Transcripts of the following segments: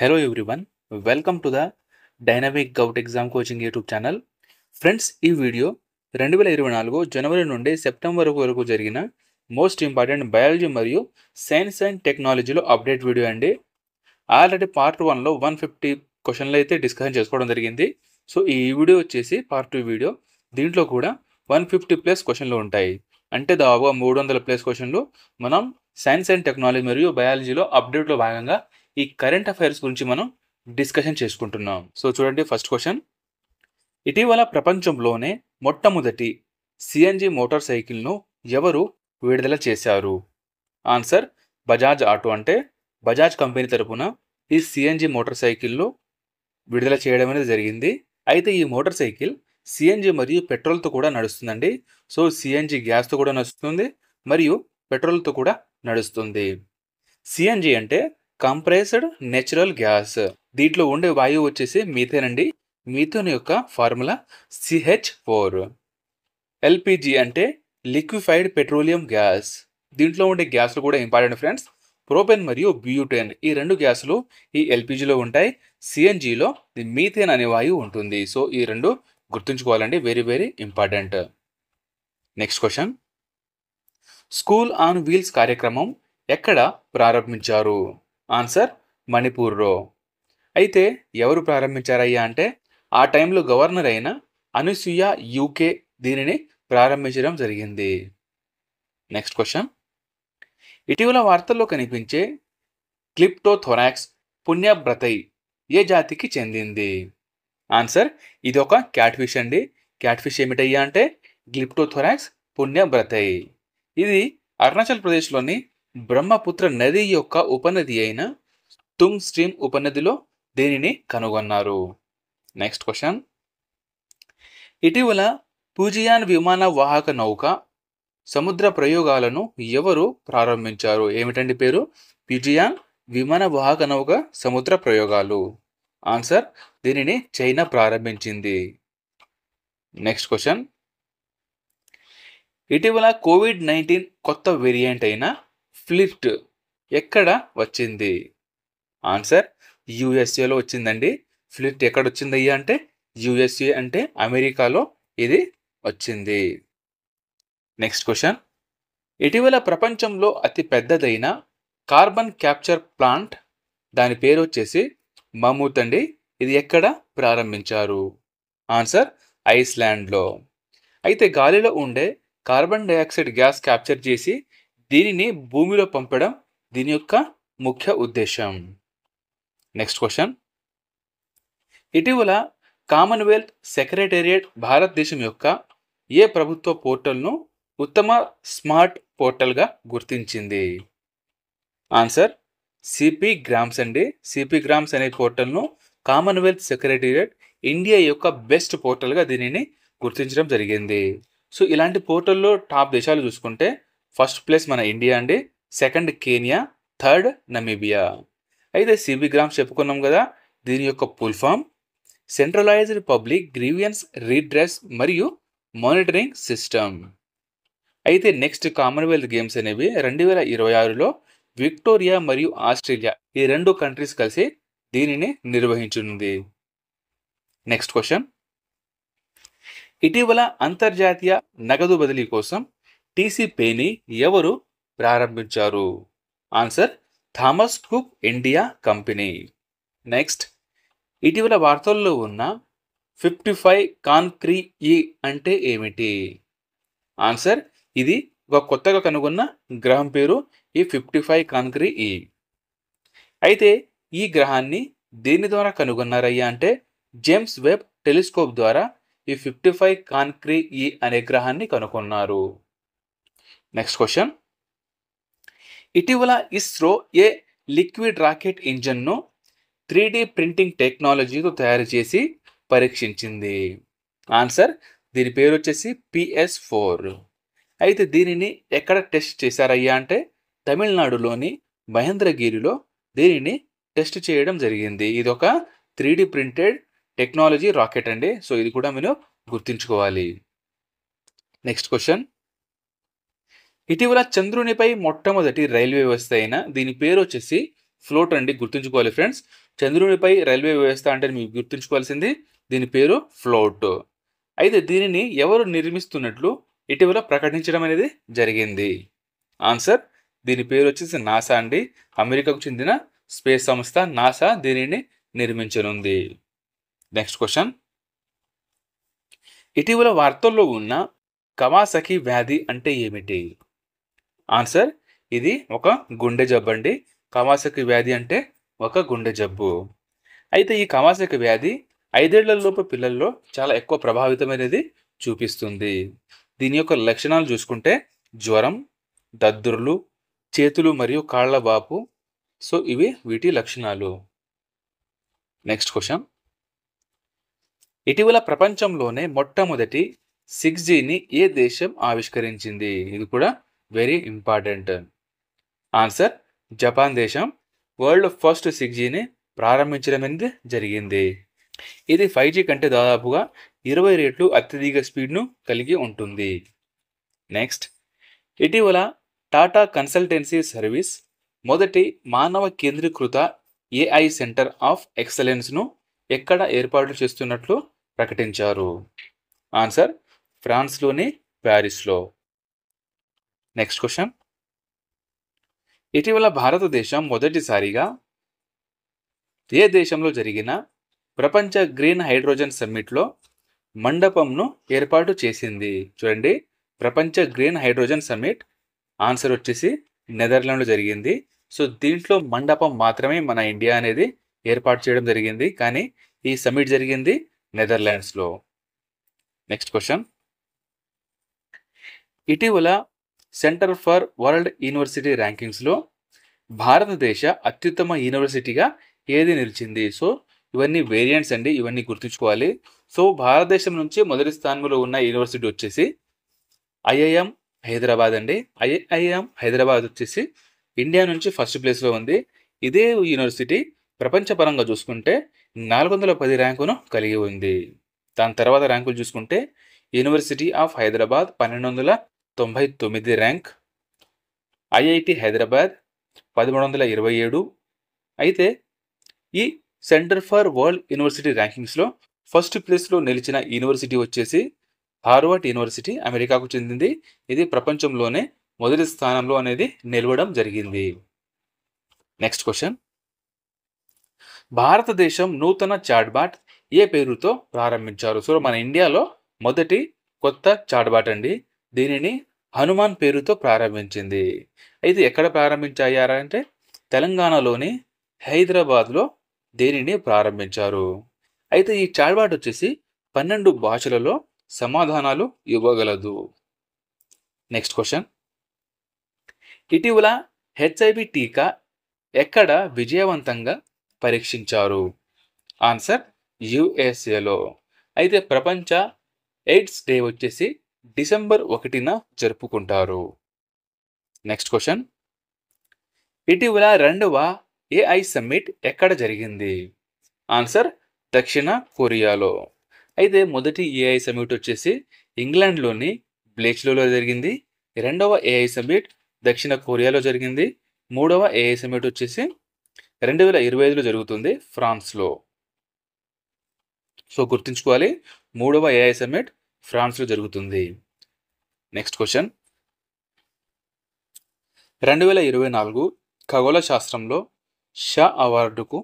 Hello everyone, welcome to the Dynamic Gout Exam Coaching YouTube channel. Friends, ఈ video 2024 జనవరి నుండి September వరకు జరిగిన most important biology మరియు science and టెక్నాలజీలో update video అండి. ఆల్రెడీ పార్ట్ 1లో 150 క్వశ్చన్లు అయితే డిస్కషన్ చేసుకోవడం జరిగింది. సో ఈ వీడియో వచ్చేసి పార్ట్ 2 వీడియో. దీంట్లో కూడా 150+ క్వశ్చన్లు ఉంటాయి. అంటే దాదాపుగా 300+ క్వశ్చన్లు మనం సైన్స్ అండ్ టెక్నాలజీ మరియు బయాలజీలో అప్డేట్లో భాగంగా ఈ కరెంట్ అఫైర్స్ గురించి మనం డిస్కషన్ చేసుకుంటున్నాం. సో చూడండి, ఫస్ట్ క్వశ్చన్. ఇటీవల ప్రపంచంలోనే మొట్టమొదటి సిఎన్జి మోటార్ సైకిల్ను ఎవరు విడుదల చేశారు? Answer Bajaj auto. అంటే బజాజ్ కంపెనీ తరపున ఈ సిఎన్జి మోటార్ సైకిల్ను విడుదల చేయడం అనేది జరిగింది. అయితే ఈ మోటార్ సైకిల్ సిఎన్జి మరియు పెట్రోల్తో కూడా నడుస్తుందండి. సో సిఎన్జి గ్యాస్తో కూడా నడుస్తుంది మరియు పెట్రోల్తో కూడా నడుస్తుంది. సిఎన్జి అంటే కంప్రెస్డ్ నేచురల్ గ్యాస్. దీంట్లో ఉండే వాయువు వచ్చేసి మీథేన్ అండి. మీథేన్ యొక్క ఫార్ములా CH4. ఎల్పిజి అంటే లిక్విఫైడ్ పెట్రోలియం గ్యాస్. దీంట్లో ఉండే గ్యాస్లు కూడా ఇంపార్టెంట్ ఫ్రెండ్స్. ప్రోపెన్ మరియు బ్యూటేన్, ఈ రెండు గ్యాసులు ఈ ఎల్పిజిలో ఉంటాయి. సిఎన్జిలో మీథేన్ అనే వాయువు ఉంటుంది. సో ఈ రెండు గుర్తుంచుకోవాలండి, very very important. Next question. School on wheels కార్యక్రమం ఎక్కడ ప్రారంభించారు? ఆన్సర్ మణిపూర్లో. అయితే ఎవరు ప్రారంభించారయ్యా అంటే ఆ టైంలో గవర్నర్ అయిన అనసూయ యూకే దీనిని ప్రారంభించడం జరిగింది. Next question. ఇటీవల వార్తల్లో కనిపించే క్లిప్టోథొరాక్స్ పుణ్యబ్రతై ఏ జాతికి చెందింది? ఆన్సర్ ఇది ఒక క్యాట్ ఫిష్ అండి. క్యాట్ ఫిష్ ఏమిటయ్యా అంటే క్లిప్టోథొరాక్స్ పుణ్యబ్రతై. ఇది అరుణాచల్ ప్రదేశ్లోని బ్రహ్మపుత్ర నది యొక్క ఉపనది అయిన తుంగ్ స్ట్రీమ్ ఉపనదిలో దీనిని కనుగొన్నారు. Next question. ఇటీవల పూజియాన్ విమాన వాహక నౌక సముద్ర ప్రయోగాలను ఎవరు ప్రారంభించారు? ఏమిటండి పేరు? పూజియాన్ విమాన వాహక నౌక సముద్ర ప్రయోగాలు. ఆన్సర్ దీనిని చైనా ప్రారంభించింది. Next question. ఇటీవల COVID-19 కొత్త వేరియంట్ అయిన ఫ్లిర్ట్ ఎక్కడ వచ్చింది? ఆన్సర్ యుఎస్ఏలో వచ్చిందండి. ఫ్లిర్ట్ ఎక్కడ వచ్చిందయ్యా అంటే యుఎస్ఏ అంటే అమెరికాలో ఇది వచ్చింది. Next question. ఇటీవల ప్రపంచంలో అతి పెద్దదైన కార్బన్ క్యాప్చర్ ప్లాంట్, దాని పేరు వచ్చేసి మమూత్ అండి. ఇది ఎక్కడ ప్రారంభించారు? ఆన్సర్ ఐస్లాండ్లో. అయితే గాలిలో ఉండే కార్బన్ డైఆక్సైడ్ గ్యాస్ క్యాప్చర్ చేసి దీనిని భూమిలో పంపడం దీని యొక్క ముఖ్య ఉద్దేశం. Next question. ఇటీవల కామన్వెల్త్ సెక్రటేరియట్ భారతదేశం యొక్క ఏ ప్రభుత్వ పోర్టల్ను ఉత్తమ స్మార్ట్ పోర్టల్గా గుర్తించింది? ఆన్సర్ సిపి గ్రామ్స్ అండి. సిపి గ్రామ్స్ అనే పోర్టల్ను కామన్వెల్త్ సెక్రటేరియట్ ఇండియా యొక్క బెస్ట్ పోర్టల్గా దీనిని గుర్తించడం జరిగింది. సో ఇలాంటి పోర్టల్లో టాప్ దేశాలు చూసుకుంటే ఫస్ట్ ప్లేస్ మన ఇండియా అండి, సెకండ్ కేనియా, థర్డ్ నమీబియా. అయితే సిబి గ్రామ్స్ చెప్పుకున్నాం కదా, దీని యొక్క full form centralised public grievance redress మరియు మానిటరింగ్ సిస్టమ్. అయితే నెక్స్ట్ కామన్వెల్త్ గేమ్స్ అనేవి 2026లో విక్టోరియా మరియు ఆస్ట్రేలియా, ఈ రెండు కంట్రీస్ కలిసి దీనిని నిర్వహించనుంది. Next question. ఇటీవల అంతర్జాతీయ నగదు బదిలీ కోసం TCPayని ఎవరు ప్రారంభించారు? Answer Thomas cook India company. Next. ఇటీవల వార్తల్లో ఉన్న 55 కాన్క్రీ ఈ అంటే ఏమిటి? ఆన్సర్ ఇది ఒక కొత్తగా కనుగొన్న గ్రహం పేరు ఈ 55 కాన్క్రీ ఈ. అయితే ఈ గ్రహాన్ని దేని ద్వారా కనుగొన్నారయ్యా అంటే జేమ్స్ వెబ్ టెలిస్కోప్ ద్వారా ఈ 55 కాన్క్రీ ఈ అనే గ్రహాన్ని కనుగొన్నారు. Next question. ఇటీవల ఇస్రో ఏ లిక్విడ్ రాకెట్ ఇంజన్ను 3D ప్రింటింగ్ టెక్నాలజీతో తయారు చేసి పరీక్షించింది? ఆన్సర్ దీని పేరు వచ్చేసి PS4. అయితే దీనిని ఎక్కడ టెస్ట్ చేశారయ్యా అంటే తమిళనాడులోని మహేంద్రగిరిలో దీనిని టెస్ట్ చేయడం జరిగింది. ఇది ఒక 3D ప్రింటెడ్ టెక్నాలజీ రాకెట్ అండి. సో ఇది కూడా మీరు గుర్తుంచుకోవాలి. Next question. ఇటీవల చంద్రునిపై మొట్టమొదటి రైల్వే వ్యవస్థ అయిన దీని పేరు వచ్చేసి ఫ్లోట్ అండి, గుర్తుంచుకోవాలి ఫ్రెండ్స్. చంద్రునిపై రైల్వే వ్యవస్థ అంటే మీకు గుర్తుంచుకోవాల్సింది దీని పేరు ఫ్లోట్. అయితే దీనిని ఎవరు నిర్మిస్తున్నట్లు ఇటీవల ప్రకటించడం అనేది జరిగింది? ఆన్సర్, దీని పేరు వచ్చేసి నాసా అండి. అమెరికాకు చెందిన స్పేస్ సంస్థ నాసా దీనిని నిర్మించనుంది. నెక్స్ట్ క్వశ్చన్, ఇటీవల వార్తల్లో ఉన్న కవాసకి వ్యాధి అంటే ఏమిటి? ఆన్సర్, ఇది ఒక గుండె జబ్బు అండి. కవాసకి వ్యాధి అంటే ఒక గుండె జబ్బు. అయితే ఈ కవాసకి వ్యాధి 5 ఏళ్లలోపు పిల్లల్లో చాలా ఎక్కువ ప్రభావితమైనది చూపిస్తుంది. దీని యొక్క లక్షణాలు చూసుకుంటే జ్వరం, దద్దుర్లు, చేతులు మరియు కాళ్ళ వాపు. సో ఇవి వీటి లక్షణాలు. నెక్స్ట్ క్వశ్చన్, ఇటీవల ప్రపంచంలోనే మొట్టమొదటి 6Gని ఏ దేశం ఆవిష్కరించింది? ఇది కూడా వెరీ ఇంపార్టెంట్. ఆన్సర్, జపాన్ దేశం వరల్డ్ ఫస్ట్ 6Gని ప్రారంభించడం అనేది జరిగింది. ఇది 5G కంటే దాదాపుగా 20 రెట్లు అత్యధిక స్పీడ్ను కలిగి ఉంటుంది. నెక్స్ట్, ఇటీవల టాటా కన్సల్టెన్సీ సర్వీస్ మొదటి మానవ కేంద్రీకృత AI సెంటర్ ఆఫ్ ఎక్సలెన్స్ను ఎక్కడ ఏర్పాటు చేస్తున్నట్లు ప్రకటించారు? ఆన్సర్, ఫ్రాన్స్లోని ప్యారిస్లో. నెక్స్ట్ క్వశ్చన్, ఇటీవల భారతదేశం మొదటిసారిగా ఏ దేశంలో జరిగిన ప్రపంచ గ్రీన్ హైడ్రోజన్ సమ్మిట్లో మండపంను ఏర్పాటు చేసింది? చూడండి, ప్రపంచ గ్రీన్ హైడ్రోజన్ సమ్మిట్ ఆన్సర్ వచ్చేసి నెదర్లాండ్లో జరిగింది. సో దీంట్లో మండపం మాత్రమే మన ఇండియా అనేది ఏర్పాటు చేయడం జరిగింది, కానీ ఈ సమ్మిట్ జరిగింది నెదర్లాండ్స్లో. నెక్స్ట్ క్వశ్చన్, ఇటీవల సెంటర్ ఫర్ వరల్డ్ యూనివర్సిటీ ర్యాంకింగ్స్లో భారతదేశ అత్యుత్తమ యూనివర్సిటీగా ఏది నిలిచింది? సో ఇవన్నీ వేరియంట్స్ అండి, ఇవన్నీ గుర్తుంచుకోవాలి. సో భారతదేశం నుంచి మొదటి స్థానంలో ఉన్న యూనివర్సిటీ వచ్చేసి IIM హైదరాబాద్ అండి. IIM హైదరాబాద్ వచ్చేసి ఇండియా నుంచి ఫస్ట్ ప్లేస్లో ఉంది. ఇదే యూనివర్సిటీ ప్రపంచపరంగా చూసుకుంటే 410 ర్యాంకును కలిగి ఉంది. దాని తర్వాత ర్యాంకులు చూసుకుంటే university of Hyderabad 1299 rank, IIT Hyderabad 1327. అయితే ఈ సెంటర్ ఫర్ వరల్డ్ యూనివర్సిటీ ర్యాంకింగ్స్లో ఫస్ట్ ప్లేస్లో నిలిచిన యూనివర్సిటీ వచ్చేసి హార్వర్డ్ యూనివర్సిటీ, అమెరికాకు చెందింది. ఇది ప్రపంచంలోనే మొదటి స్థానంలో అనేది నిలవడం జరిగింది. నెక్స్ట్ క్వశ్చన్, భారతదేశం నూతన చాట్బాట్ ఏ పేరుతో ప్రారంభించారు? సో మన ఇండియాలో మొదటి కొత్త చాట్బాట్ అండి. దీనిని హనుమాన్ పేరుతో ప్రారంభించింది. అయితే ఎక్కడ ప్రారంభించారంటే తెలంగాణలోని హైదరాబాద్లో దీనిని ప్రారంభించారు. అయితే ఈ చాట్బాట్ వచ్చేసి 12 భాషలలో సమాధానాలు ఇవ్వగలదు. నెక్స్ట్ క్వశ్చన్, ఇటీవల HIV టీకా ఎక్కడ విజయవంతంగా పరీక్షించారు? ఆన్సర్, USAలో. అయితే ప్రపంచ ఎయిడ్స్ డే వచ్చేసి డిసెంబర్ 1న జరుపుకుంటారు. నెక్స్ట్ క్వశ్చన్, ఇటీవల 2వ AI సమ్మిట్ ఎక్కడ జరిగింది? ఆన్సర్, దక్షిణ కొరియాలో. అయితే మొదటి AI సమ్మిట్ వచ్చేసి ఇంగ్లాండ్లోని బ్లేచ్లోలో జరిగింది. 2వ AI సమ్మిట్ దక్షిణ కొరియాలో జరిగింది. 3వ AI సమ్మిట్ వచ్చేసి 2025లో జరుగుతుంది ఫ్రాన్స్లో. సో గుర్తుంచుకోవాలి, 3వ AI సమ్మిట్ ఫ్రాన్స్లో జరుగుతుంది. నెక్స్ట్ క్వశ్చన్, 2024 ఖగోళ శాస్త్రంలో షా అవార్డుకు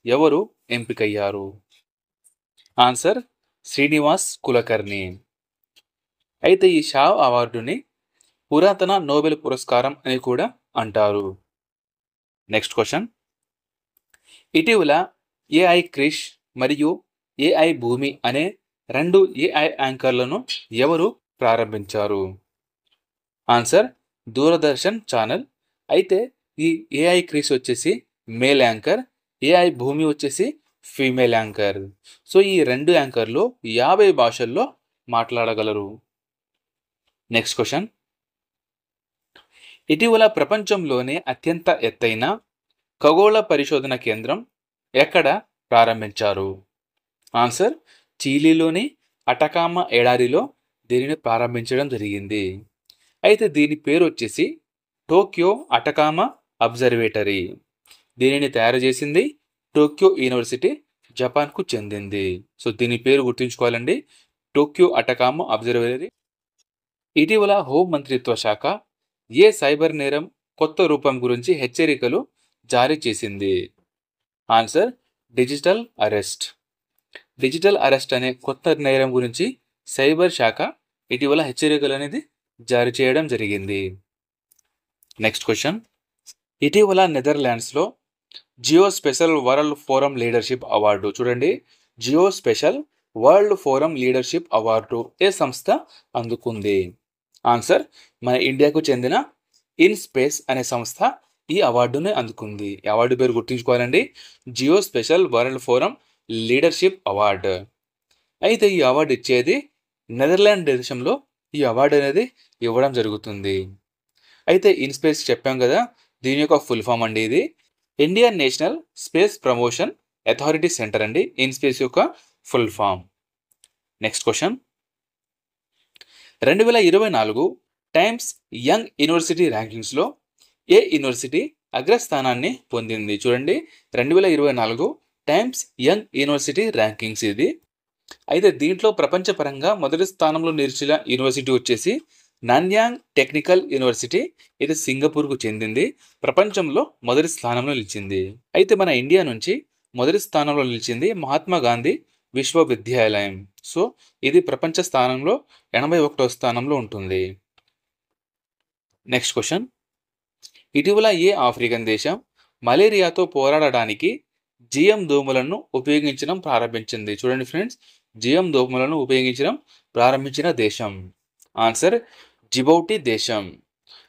ఎవరు ఎంపికయ్యారు? ఆన్సర్, శ్రీనివాస్ కులకర్ణి. అయితే ఈ షా అవార్డుని పురాతన నోబెల్ పురస్కారం అని కూడా అంటారు. నెక్స్ట్ క్వశ్చన్, ఇటీవల AI క్రిష్ మరియు AI భూమి అనే 2 AI యాంకర్లను ఎవరు ప్రారంభించారు? Answer, Doordarshan channel. అయితే ఈ AI క్రిష్ వచ్చేసి మేల్ యాంకర్, AI భూమి వచ్చేసి ఫీమేల్ యాంకర్. సో ఈ 2 యాంకర్లు 50 భాషల్లో మాట్లాడగలరు. నెక్స్ట్ క్వశ్చన్, ఇటీవల ప్రపంచంలోనే అత్యంత ఎత్తైన ఖగోళ పరిశోధన కేంద్రం ఎక్కడ ప్రారంభించారు? ఆన్సర్, చిలీలోని అటకామా ఎడారిలో దీనిని ప్రారంభించడం జరిగింది. అయితే దీని పేరు వచ్చేసి టోక్యో అటకామా అబ్జర్వేటరీ. దీనిని తయారు చేసింది టోక్యో యూనివర్సిటీ, జపాన్కు చెందింది. సో దీని పేరు గుర్తుంచుకోవాలండి, టోక్యో అటకామా అబ్జర్వేటరీ. ఇటీవల హోం మంత్రిత్వ శాఖ ఏ సైబర్ నేరం కొత్త రూపం గురించి హెచ్చరికలు జారీ చేసింది? Answer digital arrest. Digital arrest అనే కొత్త నేరం గురించి సైబర్ శాఖ ఇటీవల హెచ్చరికలు అనేది జారీ చేయడం జరిగింది. నెక్స్ట్ క్వశ్చన్, ఇటీవల నెదర్లాండ్స్లో geospatial world forum leadership award, చూడండి, geospatial world forum leadership award ఏ సంస్థ అందుకుంది? ఆన్సర్ మన ఇండియాకు చెందిన ఇన్ స్పేస్ అనే సంస్థ ఈ అవార్డుని అందుకుంది. ఈ అవార్డు పేరు గుర్తుంచుకోవాలండి, geospatial world forum leadership award. అయితే ఈ అవార్డు ఇచ్చేది నెదర్లాండ్ దేశంలో ఈ అవార్డు అనేది ఇవ్వడం జరుగుతుంది. అయితే ఇన్ స్పేస్ చెప్పాం కదా, దీని యొక్క ఫుల్ ఫామ్ అండి, ఇది Indian national space promotion authority centre అండి, ఇన్ స్పేస్ యొక్క full form. Next question, 2024 Times young university ర్యాంకింగ్స్లో ఏ యూనివర్సిటీ అగ్రస్థానాన్ని పొందింది? చూడండి, 2024 టైమ్స్ యంగ్ యూనివర్సిటీ ర్యాంకింగ్స్ ఇది. అయితే దీంట్లో ప్రపంచపరంగా మొదటి స్థానంలో నిలిచిన యూనివర్సిటీ వచ్చేసి నాన్యాంగ్ టెక్నికల్ యూనివర్సిటీ, ఇది సింగపూర్కు చెందింది, ప్రపంచంలో మొదటి స్థానంలో నిలిచింది. అయితే మన ఇండియా నుంచి మొదటి స్థానంలో నిలిచింది మహాత్మా గాంధీ విశ్వవిద్యాలయం. సో ఇది ప్రపంచ స్థానంలో 81వ స్థానంలో ఉంటుంది. నెక్స్ట్ క్వశ్చన్, ఇటీవల ఏ ఆఫ్రికన్ దేశం మలేరియాతో పోరాడడానికి జిఎం దోమలను ఉపయోగించడం ప్రారంభించింది? చూడండి ఫ్రెండ్స్, జిఎం దోమలను ఉపయోగించడం ప్రారంభించిన దేశం ఆన్సర్ జిబౌటి దేశం.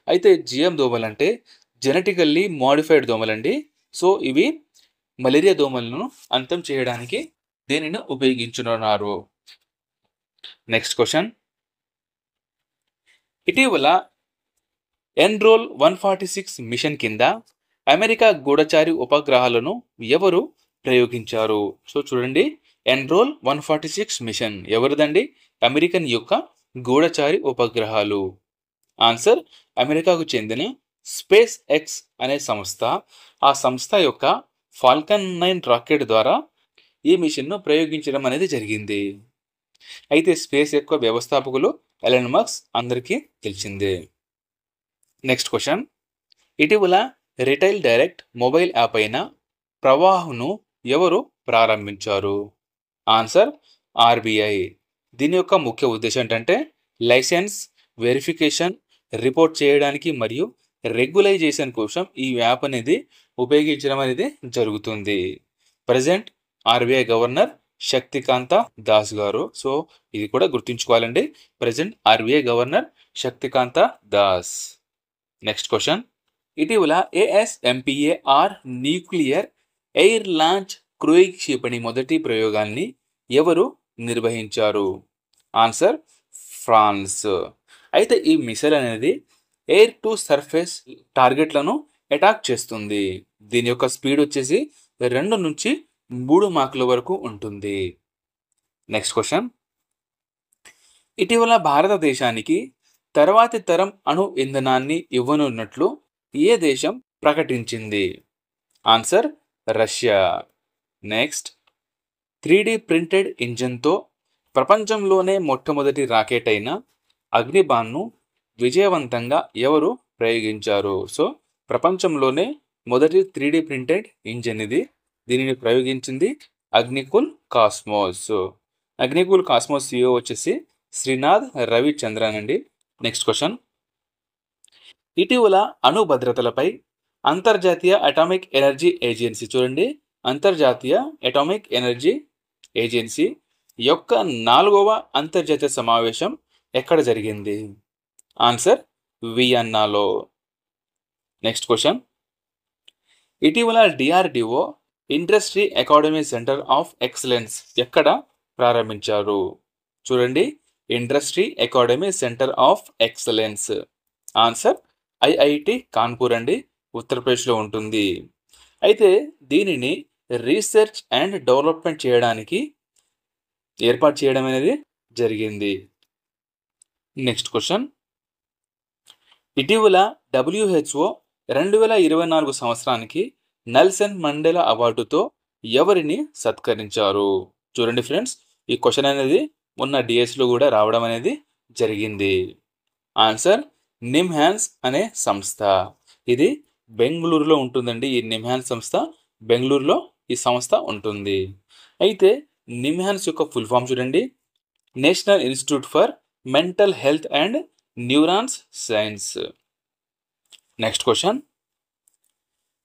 అయితే జిఎం దోమలు అంటే జెనెటికల్లీ మోడిఫైడ్ దోమలండి. సో ఇవి మలేరియా దోమలను అంతం చేయడానికి దీనిని ఉపయోగించున్నారు. నెక్స్ట్ క్వశ్చన్, ఇటీవల ఎన్రోల్ 146 మిషన్ కింద అమెరికా గూఢచారి ఉపగ్రహాలను ఎవరు ప్రయోగించారు? సో చూడండి, ఎన్రోల్ 146 మిషన్ ఎవరిదండి? అమెరికన్ యొక్క గూఢచారి ఉపగ్రహాలు. ఆన్సర్ అమెరికాకు చెందిన స్పేస్ ఎక్స్ అనే సంస్థ. ఆ సంస్థ యొక్క ఫాల్కన్ 9 రాకెట్ ద్వారా ఈ మిషన్ను ప్రయోగించడం అనేది జరిగింది. అయితే స్పేస్ యొక్క వ్యవస్థాపకులు ఎలన్ మస్క్, అందరికీ తెలిసిందే. నెక్స్ట్ క్వశ్చన్, ఇటీవల రిటైల్ డైరెక్ట్ మొబైల్ యాప్ అయిన ప్రవాహ్ను ఎవరు ప్రారంభించారు? Answer RBI. దీని యొక్క ముఖ్య ఉద్దేశం ఏంటంటే లైసెన్స్ వెరిఫికేషన్, రిపోర్ట్ చేయడానికి మరియు రెగ్యులైజేషన్ కోసం ఈ యాప్ అనేది ఉపయోగించడం అనేది జరుగుతుంది. Present RBI governor Shaktikanta Das గారు. సో ఇది కూడా గుర్తుంచుకోవాలండి, present RBI governor Shaktikanta Das. Next question, ఇటీవల ASMPAR nuclear air launch cruise క్షిపణి మొదటి ప్రయోగాన్ని ఎవరు నిర్వహించారు? Answer France. అయితే ఈ మిసైల్ అనేది ఎయిర్ టు సర్ఫేస్ టార్గెట్లను అటాక్ చేస్తుంది. దీని యొక్క స్పీడ్ వచ్చేసి 2 నుంచి 3 మాక్ల వరకు ఉంటుంది. నెక్స్ట్ క్వశ్చన్, ఇటీవల భారతదేశానికి తర్వాతి తరం అణు ఇంధనాన్ని ఇవ్వనున్నట్లు ఏ దేశం ప్రకటించింది? Answer Russia. Next, 3D printed ఇంజన్తో ప్రపంచంలోనే మొట్టమొదటి రాకెట్ అయిన అగ్నిబాణ్ను విజయవంతంగా ఎవరు ప్రయోగించారు? సో ప్రపంచంలోనే మొదటి 3D ప్రింటెడ్ ఇంజన్ ఇది. దీనిని ప్రయోగించింది అగ్నికుల్ కాస్మోస్. అగ్నికుల్ కాస్మోస్ CEO వచ్చేసి శ్రీనాథ్ రవిచంద్రన్ అండి. నెక్స్ట్ క్వశ్చన్, ఇటీవల అణు భద్రతలపై అంతర్జాతీయ అటామిక్ ఎనర్జీ ఏజెన్సీ, చూడండి, అంతర్జాతీయ అటామిక్ ఎనర్జీ ఏజెన్సీ యొక్క 4వ అంతర్జాతీయ సమావేశం ఎక్కడ జరిగింది? ఆన్సర్ వియన్నాలో. నెక్స్ట్ క్వశ్చన్, ఇటీవల DRDO industry academy centre of excellence ఎక్కడ ప్రారంభించారు? చూడండి, industry academy centre of excellence answer IIT Kanpur అండి, ఉత్తరప్రదేశ్లో ఉంటుంది. అయితే దీనిని రీసెర్చ్ అండ్ డెవలప్మెంట్ చేయడానికి ఏర్పాటు చేయడం అనేది జరిగింది. నెక్స్ట్ క్వశ్చన్, ఇటీవల WHO 2024 సంవత్సరానికి నెల్సన్ మండేలా అవార్డుతో ఎవరిని సత్కరించారు? చూడండి ఫ్రెండ్స్, ఈ క్వశ్చన్ అనేది మొన్న డిఎస్లో కూడా రావడం అనేది జరిగింది. ఆన్సర్ నిమ్హాన్స్ అనే సంస్థ. ఇది బెంగళూరులో ఉంటుందండి. ఈ నిమ్హాన్స్ సంస్థ బెంగళూరులో ఈ సంస్థ ఉంటుంది. అయితే నిమ్హాన్స్ యొక్క ఫుల్ ఫామ్ చూడండి, national institute for mental health and neurons science. Next question,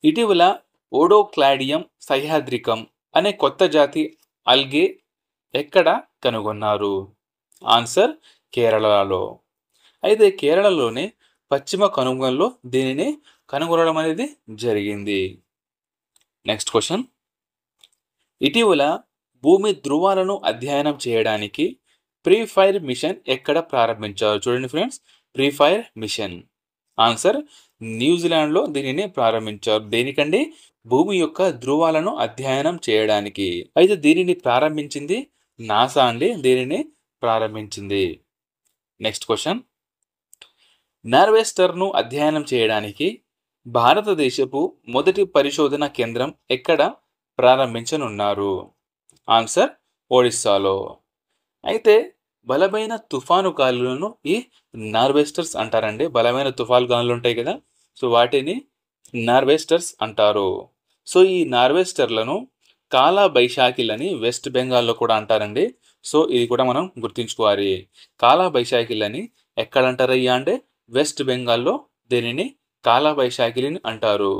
ఇటీవల ఓడోక్లాడియం సహ్యాద్రికం అనే కొత్త జాతి అల్గే ఎక్కడ కనుగొన్నారు? ఆన్సర్ కేరళలో. అయితే కేరళలోని పశ్చిమ కనుమల్లో దీనిని కనుగొనడం అనేది జరిగింది. నెక్స్ట్ క్వశ్చన్, ఇటీవల భూమి ధృవాలను అధ్యయనం చేయడానికి ప్రీఫైర్ మిషన్ ఎక్కడ ప్రారంభించారు? చూడండి ఫ్రెండ్స్, ప్రీఫైర్ మిషన్. ఆన్సర్ న్యూజిలాండ్లో దీనిని ప్రారంభించారు. దేనికండి? భూమి యొక్క ధృవాలను అధ్యయనం చేయడానికి. అయితే దీనిని ప్రారంభించింది నాసా అండి, దీనిని ప్రారంభించింది. నెక్స్ట్ క్వశ్చన్, నార్వెస్టర్ను అధ్యయనం చేయడానికి భారతదేశపు మొదటి పరిశోధన కేంద్రం ఎక్కడ ప్రారంభించనున్నారు? ఆన్సర్ ఒడిస్సాలో. అయితే బలమైన తుఫాను గాలులను ఈ నార్వెస్టర్స్ అంటారండి. బలమైన తుఫాను గాలులు ఉంటాయి కదా, సో వాటిని నార్వెస్టర్స్ అంటారు. సో ఈ నార్వెస్టర్లను కాలా బైశాఖిలని వెస్ట్ బెంగాల్లో కూడా అంటారండి. సో ఇది కూడా మనం గుర్తుంచుకోవాలి. కాలా బైశాఖిలని ఎక్కడ అంటారయ్యా అంటే వెస్ట్ బెంగాల్లో దీనిని కాలా బైశాఖిలని అంటారు.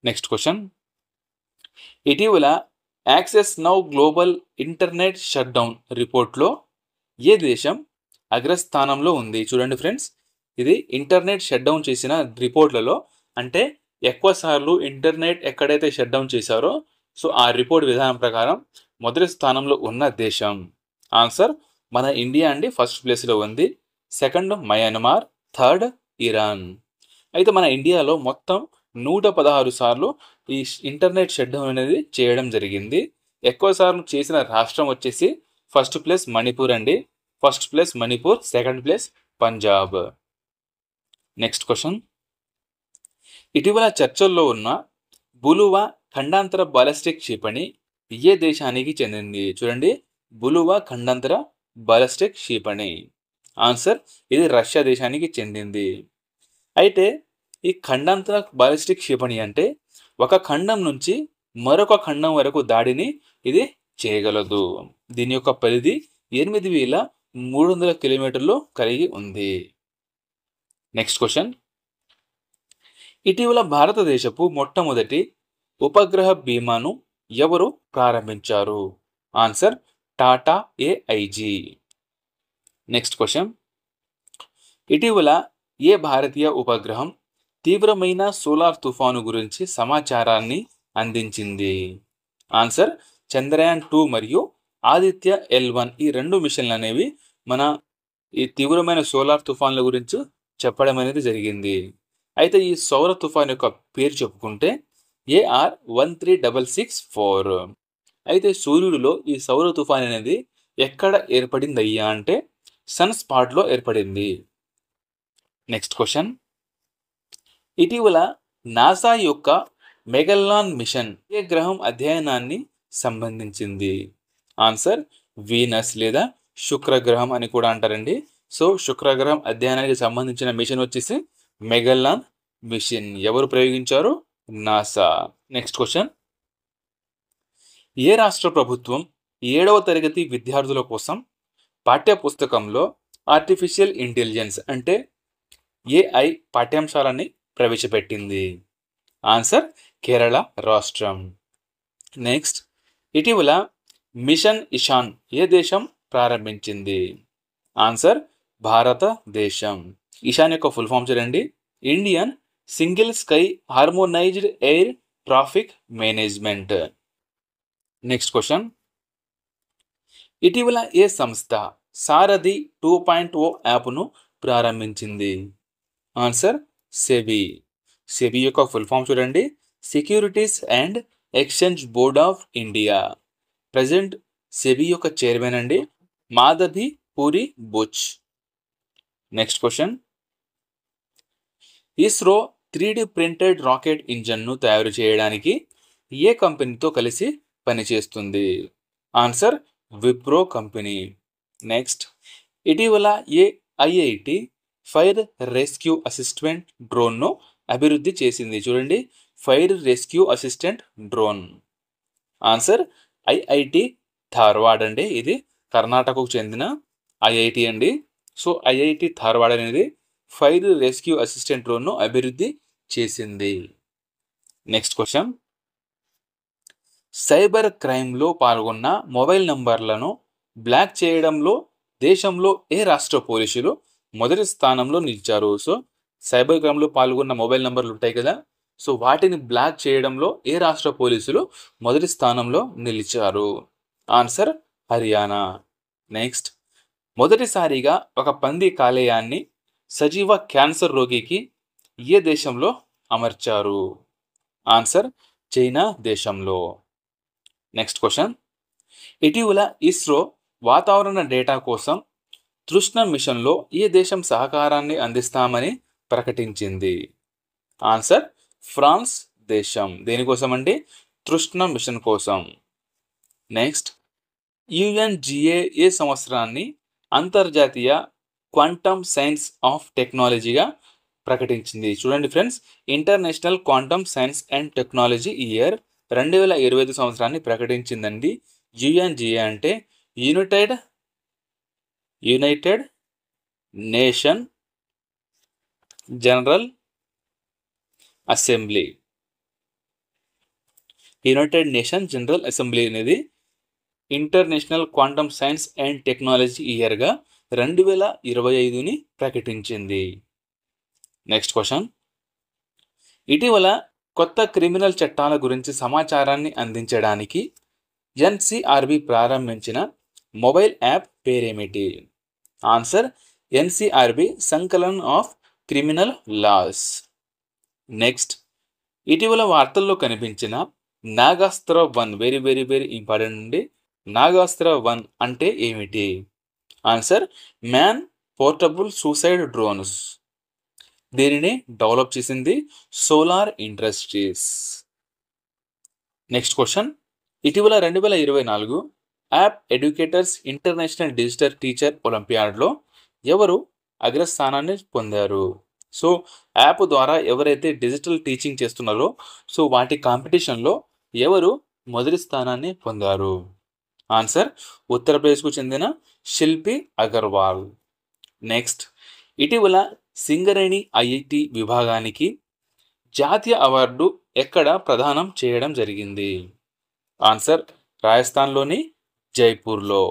నెక్స్ట్ క్వశ్చన్, ఇటీవల access now global internet shutdown రిపోర్ట్లో ఏ దేశం అగ్రస్థానంలో ఉంది? చూడండి ఫ్రెండ్స్, ఇది ఇంటర్నెట్ షట్డౌన్ చేసిన రిపోర్ట్లలో అంటే ఎక్కువ సార్లు ఇంటర్నెట్ ఎక్కడైతే షట్డౌన్ చేశారో సో ఆ రిపోర్ట్ విధానం ప్రకారం మొదటి స్థానంలో ఉన్న దేశం. ఆన్సర్ మన ఇండియా అండి, ఫస్ట్ ప్లేస్లో ఉంది. Second Myanmar, third Iran. అయితే మన ఇండియాలో మొత్తం 116 సార్లు ఈ ఇంటర్నెట్ షట్డౌన్ అనేది చేయడం జరిగింది. ఎక్కువ సార్లు చేసిన రాష్ట్రం వచ్చేసి ఫస్ట్ ప్లేస్ మణిపూర్ అండి. First place Manipur, second place Punjab. Next question, ఇటీవల చర్చల్లో ఉన్న బులువా ఖండాంతర బాలిస్టిక్ క్షిపణి ఏ దేశానికి చెందింది? చూడండి, బులువా ఖండాంతర బాలిస్టిక్ క్షిపణి. ఆన్సర్ ఇది రష్యా దేశానికి చెందింది. అయితే ఈ ఖండాంతర బాలిస్టిక్ క్షిపణి అంటే ఒక ఖండం నుంచి మరొక ఖండం వరకు దాడిని ఇది చేయగలదు. దీని యొక్క పరిధి 8,300 కిలోమీటర్లు కలిగి ఉంది. నెక్స్ట్ క్వశ్చన్, ఇటీవల భారతదేశపు మొట్టమొదటి ఉపగ్రహ బీమాను ఎవరు ప్రారంభించారు? Answer Tata AIG. Next question, ఇటీవల ఏ భారతీయ ఉపగ్రహం తీవ్రమైన సోలార్ తుఫాను గురించి సమాచారాన్ని అందించింది? ఆన్సర్ చంద్రయాన్ 2 మరియు ఆదిత్య L1. ఈ రెండు మిషన్లు అనేవి మన ఈ తీవ్రమైన సోలార్ తుఫాన్ల గురించి చెప్పడం అనేది జరిగింది. అయితే ఈ సౌర తుఫాన్ యొక్క పేరు చెప్పుకుంటే AR13664. అయితే సూర్యుడిలో ఈ సౌర తుఫాన్ అనేది ఎక్కడ ఏర్పడింది అయ్యా అంటే సన్ స్పాట్లో ఏర్పడింది. నెక్స్ట్ క్వశ్చన్, ఇటీవల నాసా యొక్క మెగల్లాన్ మిషన్ ఏ గ్రహం అధ్యయనాన్ని సంబంధించింది? ఆన్సర్ వీనస్ లేదా శుక్రగ్రహం అని కూడా అంటారండి. సో శుక్రగ్రహం అధ్యయనానికి సంబంధించిన మిషన్ వచ్చేసి మెగల్లాన్ మిషన్. ఎవరు ప్రయోగించారు? నాసా. నెక్స్ట్ క్వశ్చన్, ఏ రాష్ట్ర ప్రభుత్వం 7వ తరగతి విద్యార్థుల కోసం పాఠ్య పుస్తకంలో ఆర్టిఫిషియల్ ఇంటెలిజెన్స్ అంటే AI పాఠ్యాంశాలని ప్రవేశపెట్టింది? ఆన్సర్ కేరళ రాష్ట్రం. నెక్స్ట్, ఇటీవల మిషన్ ఇషాన్ ఏ దేశం ప్రారంభించింది? ఆన్సర్ భారతదేశం. ఇషాన్ యొక్క ఫుల్ ఫామ్ చూడండి, Indian single sky harmonized air traffic management. Next question, ఇటీవల ఏ సంస్థ సారథి 2.0 యాప్ను ప్రారంభించింది? Answer SEBI. సెబీ యొక్క ఫుల్ ఫామ్ చూడండి, securities and exchange board of India. Present SEBI యొక్క చైర్మన్ అండి Madhabi Puri Buch. Next question, ISRO 3D printed rocket ఇంజన్ను తయారు చేయడానికి ఏ కంపెనీతో కలిసి పనిచేస్తుంది? Answer Wipro company. నెక్స్ట్, ఇటీవల ఏ ఐఐటి ఫైర్ రెస్క్యూ అసిస్టెంట్ డ్రోన్ను అభివృద్ధి చేసింది? చూడండి, fire rescue assistant drone. Answer IIT Dharwad అండి. ఇది కర్ణాటకకు చెందిన ఐఐటి అండి. సో ఐఐటి ధార్వాడ్ అనేది ఫైర్ రెస్క్యూ అసిస్టెంట్ డ్రోన్ను అభివృద్ధి చేసింది. నెక్స్ట్ క్వశ్చన్, సైబర్ క్రైమ్లో పాల్గొన్న మొబైల్ నంబర్లను బ్లాక్ చేయడంలో దేశంలో ఏ రాష్ట్ర పోలీసులు మొదటి స్థానంలో నిలిచారు? సో సైబర్ క్రైమ్లో పాల్గొన్న మొబైల్ నంబర్లు ఉంటాయి కదా, సో వాటిని బ్లాక్ చేయడంలో ఏ రాష్ట్ర పోలీసులు మొదటి స్థానంలో నిలిచారు? ఆన్సర్ హర్యానా. నెక్స్ట్, మొదటిసారిగా ఒక పంది కాలేయాన్ని సజీవ క్యాన్సర్ రోగికి ఏ దేశంలో అమర్చారు? ఆన్సర్ చైనా దేశంలో. నెక్స్ట్ క్వశ్చన్, ఇటీవల ఇస్రో వాతావరణ డేటా కోసం తృష్ణ మిషన్లో ఏ దేశం సహకారాన్ని అందిస్తామని ప్రకటించింది? ఆన్సర్ ఫ్రాన్స్ దేశం. దేనికోసం అంటే తృష్ణ మిషన్ కోసం. నెక్స్ట్, యుఎన్జిఏ ఏ సంవత్సరాన్ని అంతర్జాతీయ క్వాంటమ్ సైన్స్ ఆఫ్ టెక్నాలజీగా ప్రకటించింది? చూడండి friends, international quantum science and technology year 2025 సంవత్సరాన్ని ప్రకటించిందండి. యుఎన్జిఏ అంటే united nation general assembly. United nation general assembly అనేది international quantum science and technology ఇయర్గా 2025ని ప్రకటించింది. నెక్స్ట్ క్వశ్చన్, ఇటీవల కొత్త క్రిమినల్ చట్టాల గురించి సమాచారాన్ని అందించడానికి ఎన్సిఆర్బి ప్రారంభించిన మొబైల్ యాప్ పేరేమిటి? Answer NCRB Sankalan of criminal laws. Next, ఇటీవల వార్తల్లో కనిపించిన Nagastra 1 very very very important అండి. నాగాస్త్ర 1 అంటే ఏమిటి? Answer man portable suicide drones. దీనిని డెవలప్ చేసింది సోలార్ ఇండస్ట్రీస్. నెక్స్ట్ క్వశ్చన్, ఇటీవల 2024 app educators international digital teacher ఒలింపియాడ్లో ఎవరు అగ్రస్థానాన్ని పొందారు? సో యాప్ ద్వారా ఎవరైతే డిజిటల్ టీచింగ్ చేస్తున్నారో సో వాటి కాంపిటీషన్లో ఎవరు మొదటి స్థానాన్ని పొందారు? ఆన్సర్ ఉత్తరప్రదేశ్కు చెందిన శిల్పి అగర్వాల్. నెక్స్ట్, ఇటీవల సింగరేణి ఐఐటి విభాగానికి జాతీయ అవార్డు ఎక్కడ ప్రదానం చేయడం జరిగింది? ఆన్సర్ రాజస్థాన్లోని జైపూర్లో.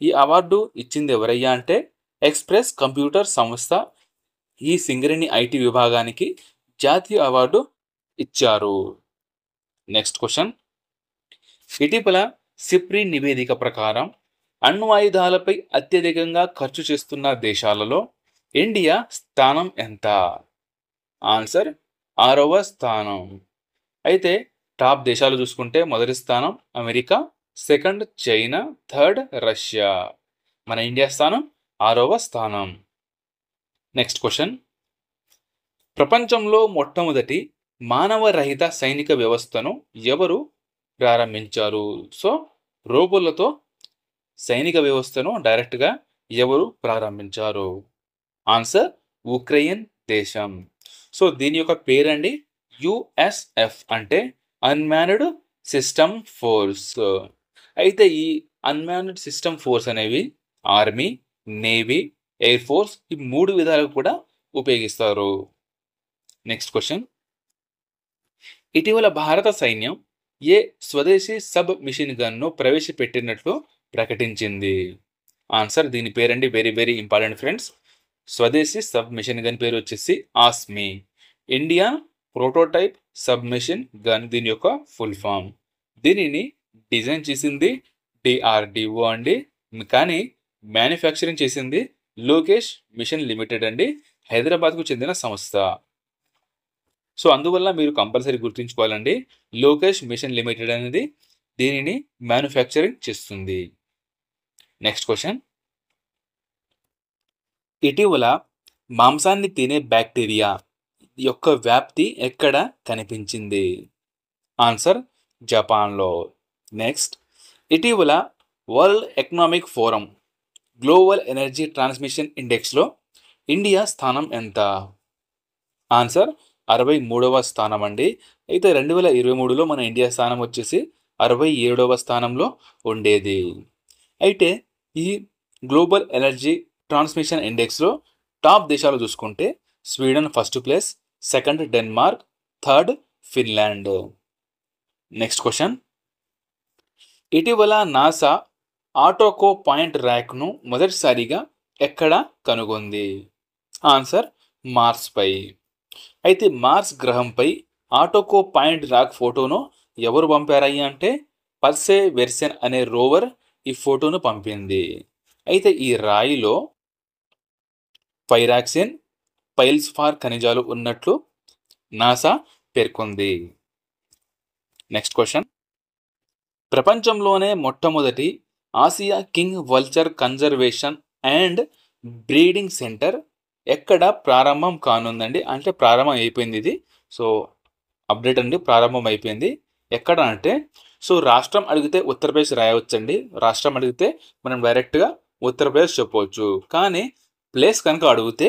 ఈ అవార్డు ఇచ్చింది ఎవరయ్యా అంటే ఎక్స్ప్రెస్ కంప్యూటర్ సంస్థ ఈ సింగరేణి ఐటీ విభాగానికి జాతీయ అవార్డు ఇచ్చారు. నెక్స్ట్ క్వశ్చన్, ఇటీవల సిప్రి నివేదిక ప్రకారం అణ్వాయుధాలపై అత్యధికంగా ఖర్చు చేస్తున్న దేశాలలో ఇండియా స్థానం ఎంత? ఆన్సర్ 6వ స్థానం. అయితే టాప్ దేశాలు చూసుకుంటే మొదటి స్థానం America, second China, third Russia. మన ఇండియా స్థానం 6వ స్థానం. నెక్స్ట్ క్వశ్చన్, ప్రపంచంలో మొట్టమొదటి మానవ రహిత సైనిక వ్యవస్థను ఎవరు ప్రారంభించారు? సో రోబోలతో సైనిక వ్యవస్థను డైరెక్ట్గా ఎవరు ప్రారంభించారు? ఆన్సర్ ఉక్రెయిన్ దేశం. సో దీని యొక్క పేరండి యుఎస్ఎఫ్ అంటే అన్మాన్డ్ సిస్టమ్ ఫోర్స్. అయితే ఈ అన్మాన్డ్ సిస్టమ్ ఫోర్స్ అనేవి ఆర్మీ, నేవీ, ఎయిర్ ఫోర్స్ ఈ 3 విధాలకు కూడా ఉపయోగిస్తారు. నెక్స్ట్ క్వశ్చన్, ఇటీవల భారత సైన్యం ఏ స్వదేశీ సబ్ మిషన్ గన్ను ప్రవేశపెట్టినట్లు ప్రకటించింది? ఆన్సర్ దీని పేరండి వెరీ వెరీ ఇంపార్టెంట్ ఫ్రెండ్స్. స్వదేశీ సబ్ మిషన్ గన్ పేరు వచ్చేసి ASMI, Indian prototype sub machine gun దీని యొక్క ఫుల్ ఫామ్. దీనిని డిజైన్ చేసింది డిఆర్డిఓ అండి, కానీ మ్యానుఫ్యాక్చరింగ్ చేసింది లోకేష్ మిషన్ లిమిటెడ్ అండి, హైదరాబాద్కు చెందిన సంస్థ. సో అందువల్ల మీరు కంపల్సరీ గుర్తుంచుకోవాలండి, లోకేష్ మిషన్ లిమిటెడ్ అనేది దీనిని మ్యానుఫ్యాక్చరింగ్ చేస్తుంది. నెక్స్ట్ క్వశ్చన్, ఇటీవల మాంసాన్ని తినే బ్యాక్టీరియా యొక్క వ్యాప్తి ఎక్కడ కనిపించింది? ఆన్సర్ జపాన్లో. నెక్స్ట్, ఇటీవల world economic forum global energy transmission ఇండెక్స్లో ఇండియా స్థానం ఎంత? ఆన్సర్ 63వ స్థానం అండి. అయితే 2023లో మన ఇండియా స్థానం వచ్చేసి 67వ స్థానంలో ఉండేది. అయితే ఈ గ్లోబల్ ఎనర్జీ ట్రాన్స్మిషన్ ఇండెక్స్లో టాప్ దేశాలు చూసుకుంటే Sweden first place, second Denmark, third Finland. Next question, ఇటీవల నాసా ఆటోకో పాయింట్ ర్యాక్ను మొదటిసారిగా ఎక్కడ కనుగొంది? ఆన్సర్ మార్స్పై. అయితే మార్స్ గ్రహంపై ఆటోకో పాయింట్ ర్యాక్ ఫోటోను ఎవరు పంపారయ్యి అంటే పర్సేవెరెన్స్ అనే రోవర్ ఈ ఫోటోను పంపింది. అయితే ఈ రాయిలో పైరాక్సిన్, పైల్స్ఫార్ ఖనిజాలు ఉన్నట్లు నాసా పేర్కొంది. నెక్స్ట్ క్వశ్చన్, ప్రపంచంలోనే మొట్టమొదటి Asia king vulture conservation and breeding centre ఎక్కడ ప్రారంభం కానుందండి? అంటే ప్రారంభం అయిపోయింది ఇది. సో అప్డేట్ అండి, ప్రారంభం అయిపోయింది. ఎక్కడ అంటే, సో రాష్ట్రం అడిగితే ఉత్తరప్రదేశ్ రాయవచ్చండి. రాష్ట్రం అడిగితే మనం డైరెక్ట్గా ఉత్తరప్రదేశ్ చెప్పవచ్చు. కానీ ప్లేస్ కనుక అడిగితే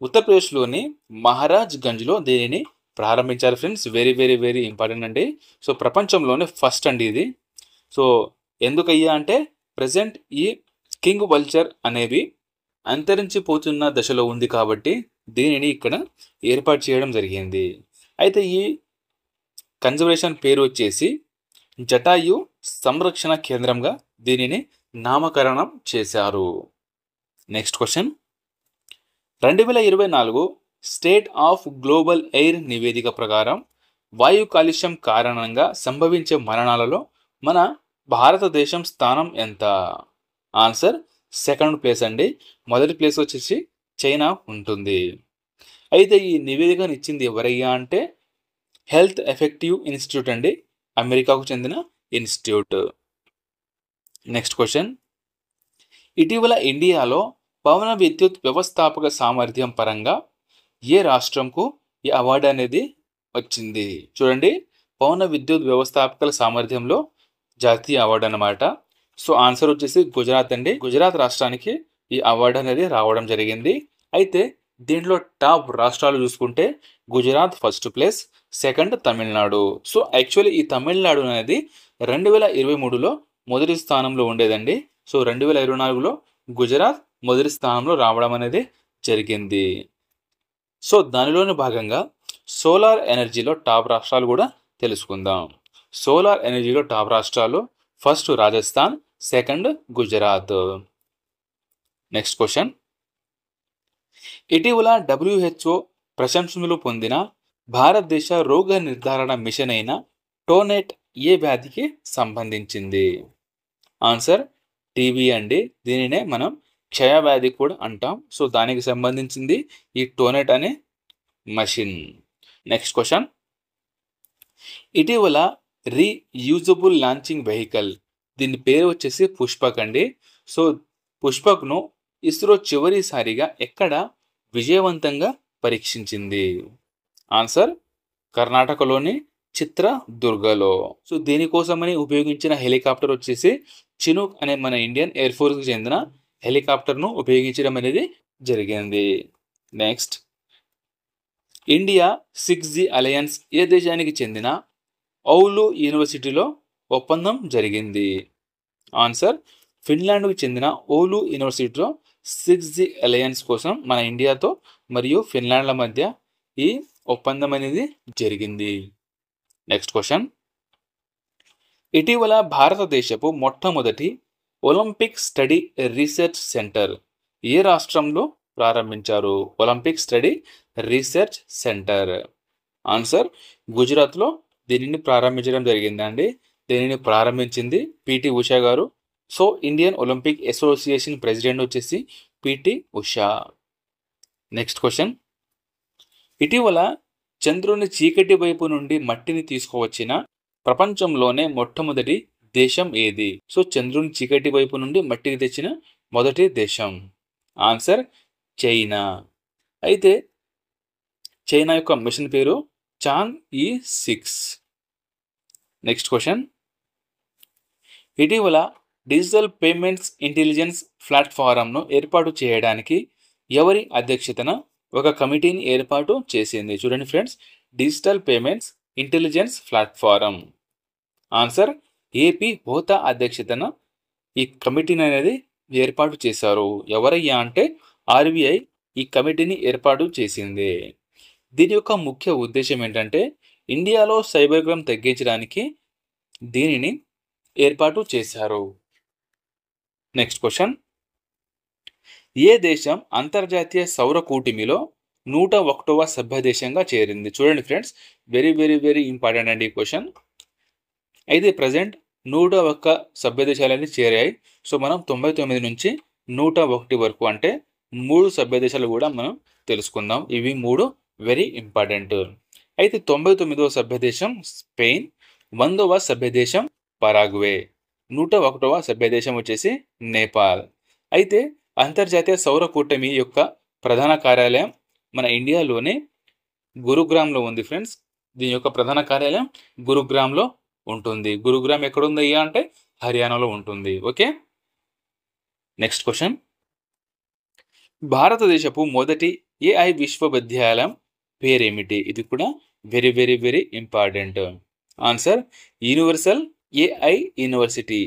ఉత్తరప్రదేశ్లోని మహారాజ్ గంజ్లో దీనిని ప్రారంభించారు friends. Very very very important అండి. సో ప్రపంచంలోనే ఫస్ట్ అండి ఇది. సో ఎందుకయ్యా అంటే ప్రజెంట్ ఈ కింగ్ వల్చర్ అనేవి అంతరించిపోతున్న దశలో ఉంది కాబట్టి దీనిని ఇక్కడ ఏర్పాటు చేయడం జరిగింది. అయితే ఈ కన్జర్వేషన్ పేరు వచ్చేసి జటాయు సంరక్షణ కేంద్రంగా దీనిని నామకరణం చేశారు. Next question, 2024 state of global air నివేదిక ప్రకారం వాయు కాలుష్యం కారణంగా సంభవించే మరణాలలో మన భారతదేశం స్థానం ఎంత? ఆన్సర్ సెకండ్ ప్లేస్ అండి. మొదటి ప్లేస్ వచ్చేసి చైనా ఉంటుంది. అయితే ఈ నివేదికను ఇచ్చింది ఎవరయ్యా అంటే హెల్త్ ఎఫెక్టివ్ ఇన్స్టిట్యూట్ అండి, అమెరికాకు చెందిన ఇన్స్టిట్యూట్. నెక్స్ట్ క్వశ్చన్, ఇటీవల ఇండియాలో పవన విద్యుత్ వ్యవస్థాపక సామర్థ్యం పరంగా ఏ రాష్ట్రంకు ఈ అవార్డు అనేది వచ్చింది? చూడండి, పవన విద్యుత్ వ్యవస్థాపకల సామర్థ్యంలో జాతీయ అవార్డు అన్నమాట. సో ఆన్సర్ వచ్చేసి గుజరాత్ అండి. గుజరాత్ రాష్ట్రానికి ఈ అవార్డు అనేది రావడం జరిగింది. అయితే దీంట్లో టాప్ రాష్ట్రాలు చూసుకుంటే Gujarat first place, second Tamil Nadu. So actually ఈ తమిళనాడు అనేది 2023లో మొదటి స్థానంలో ఉండేదండి. సో 2024లో గుజరాత్ మొదటి స్థానంలో రావడం అనేది జరిగింది. సో దానిలోని భాగంగా సోలార్ ఎనర్జీలో టాప్ రాష్ట్రాలు కూడా తెలుసుకుందాం. సోలార్ ఎనర్జీలో టాప్ రాష్ట్రాలు first Rajasthan, second Gujarat. Next question, ఇటీవల WHO ప్రశంసలు పొందిన భారతదేశ రోగ నిర్ధారణ మిషన్ అయిన టోనెట్ ఏ వ్యాధికి సంబంధించింది? ఆన్సర్ టీబీ అండి. దీనినే మనం క్షయవ్యాధి కూడా అంటాం. సో దానికి సంబంధించింది ఈ టోనెట్ అనే మషిన్. నెక్స్ట్ క్వశ్చన్, ఇటీవల రీయూజబుల్ లాంచింగ్ వెహికల్, దీని పేరు వచ్చేసి పుష్పక్ అండి. సో పుష్పక్ను ఇస్రో చివరిసారిగా ఎక్కడ విజయవంతంగా పరీక్షించింది? ఆన్సర్ కర్ణాటకలోని చిత్రదుర్గలో. సో దీనికోసమని ఉపయోగించిన హెలికాప్టర్ వచ్చేసి చినూక్ అనే మన ఇండియన్ ఎయిర్ ఫోర్స్కి చెందిన హెలికాప్టర్ను ఉపయోగించడం అనేది జరిగింది. నెక్స్ట్, ఇండియా 6G అలయన్స్ ఏ దేశానికి చెందిన ఔలు యూనివర్సిటీలో ఒప్పందం జరిగింది? ఆన్సర్ ఫిన్లాండ్కు చెందిన ఓలు యూనివర్సిటీలో 6G అలయన్స్ కోసం మన ఇండియాతో మరియు ఫిన్లాండ్ల మధ్య ఈ ఒప్పందం అనేది జరిగింది. నెక్స్ట్ క్వశ్చన్, ఇటీవల భారతదేశపు మొట్టమొదటి ఒలింపిక్ స్టడీ రీసెర్చ్ సెంటర్ ఏ రాష్ట్రంలో ప్రారంభించారు? Olympic study research centre. Answer గుజరాత్లో దీనిని ప్రారంభించడం జరిగిందండి. దీనిని ప్రారంభించింది పిటి ఉషా గారు. So Indian Olympic association president వచ్చేసి పిటి ఉషా. నెక్స్ట్ క్వశ్చన్, ఇటీవల చంద్రుని చీకటి వైపు నుండి మట్టిని తీసుకువచ్చిన ప్రపంచంలోనే మొట్టమొదటి దేశం ఏది? సో చంద్రుని చీకటి వైపు నుండి మట్టిని తెచ్చిన మొదటి దేశం. Answer China. అయితే చైనా యొక్క మిషన్ పేరు చాంగ్-ఈ-6. నెక్స్ట్ క్వశ్చన్, ఇటీవల డిజిటల్ పేమెంట్స్ ఇంటెలిజెన్స్ ప్లాట్ఫారంను ఏర్పాటు చేయడానికి ఎవరి అధ్యక్షతన ఒక కమిటీని ఏర్పాటు చేసింది? చూడండి friends, digital payments intelligence platform. Answer A P Hota అధ్యక్షతన ఈ కమిటీని అనేది ఏర్పాటు చేశారు. ఎవరయ్యా అంటే ఆర్బీఐ ఈ కమిటీని ఏర్పాటు చేసింది. దీని యొక్క ముఖ్య ఉద్దేశం ఏంటంటే ఇండియాలో సైబర్ క్రైమ్ తగ్గించడానికి దీనిని ఏర్పాటు చేశారు. నెక్స్ట్ క్వశ్చన్, ఏ దేశం అంతర్జాతీయ సౌర కూటమిలో 101వ సభ్య దేశంగా చేరింది? చూడండి friends, very very very important అండి ఈ క్వశ్చన్. అయితే ప్రజెంట్ 101 సభ్య దేశాలన్నీ చేరాయి. సో మనం 99 నుంచి 101 వరకు అంటే 3 సభ్య దేశాలు కూడా మనం తెలుసుకుందాం. ఇవి 3 వెరీ ఇంపార్టెంట్. అయితే 99వ సభ్య దేశం స్పెయిన్, 100వ సభ్య దేశం పరాగ్వే, 101వ సభ్య దేశం వచ్చేసి నేపాల్. అయితే అంతర్జాతీయ సౌర కూటమి యొక్క ప్రధాన కార్యాలయం మన ఇండియాలోనే గురుగ్రామ్లో ఉంది ఫ్రెండ్స్. దీని యొక్క ప్రధాన కార్యాలయం గురుగ్రామ్లో ఉంటుంది. గురుగ్రామ్ ఎక్కడ ఉందయ్యా అంటే హర్యానాలో ఉంటుంది. ఓకే, నెక్స్ట్ క్వశ్చన్, భారతదేశపు మొదటి ఏఐ విశ్వవిద్యాలయం పేరేమిటి? ఇది కూడా very very very important. Answer universal AI university.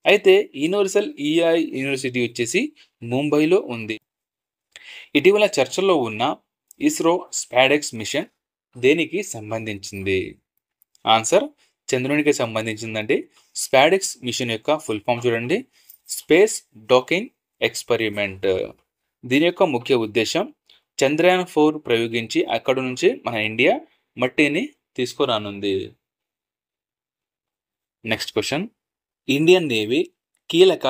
అయితే యూనివర్సల్ ఏఐ యూనివర్సిటీ వచ్చేసి ముంబైలో ఉంది. ఇటీవల చర్చల్లో ఉన్న ఇస్రో స్పాడెక్స్ మిషన్ దేనికి సంబంధించింది? ఆన్సర్ చంద్రునికి సంబంధించిందండి. స్పాడెక్స్ మిషన్ యొక్క ఫుల్ ఫామ్ చూడండి, స్పేస్ డాకింగ్ ఎక్స్పెరిమెంట్. దీని యొక్క ముఖ్య ఉద్దేశం చంద్రయాన్ 4 ప్రయోగించి అక్కడ నుంచి మన ఇండియా మట్టిని తీసుకురానుంది. నెక్స్ట్ క్వశ్చన్, ఇండియన్ నేవీ కీలక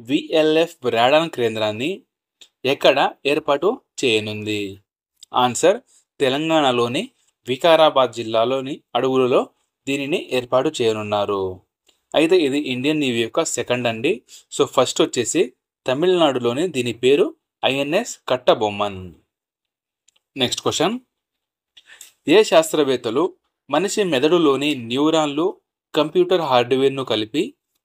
విఎల్ఎఫ్ రాడార్ కేంద్రాన్ని ఎక్కడ ఏర్పాటు చేయనుంది? ఆన్సర్ తెలంగాణలోని వికారాబాద్ జిల్లాలోని అడవులలో దీనిని ఏర్పాటు చేయనున్నారు. అయితే ఇది ఇండియన్ నేవీ యొక్క సెకండ్ అండి. సో ఫస్ట్ వచ్చేసి తమిళనాడులోని దీని పేరు ఐఎన్ఎస్ కట్టబొమ్మన్. నెక్స్ట్ క్వశ్చన్, ఏ శాస్త్రవేత్తలు మనిషి మెదడులోని న్యూరాన్లు కంప్యూటర్ హార్డ్వేర్ను కలిపి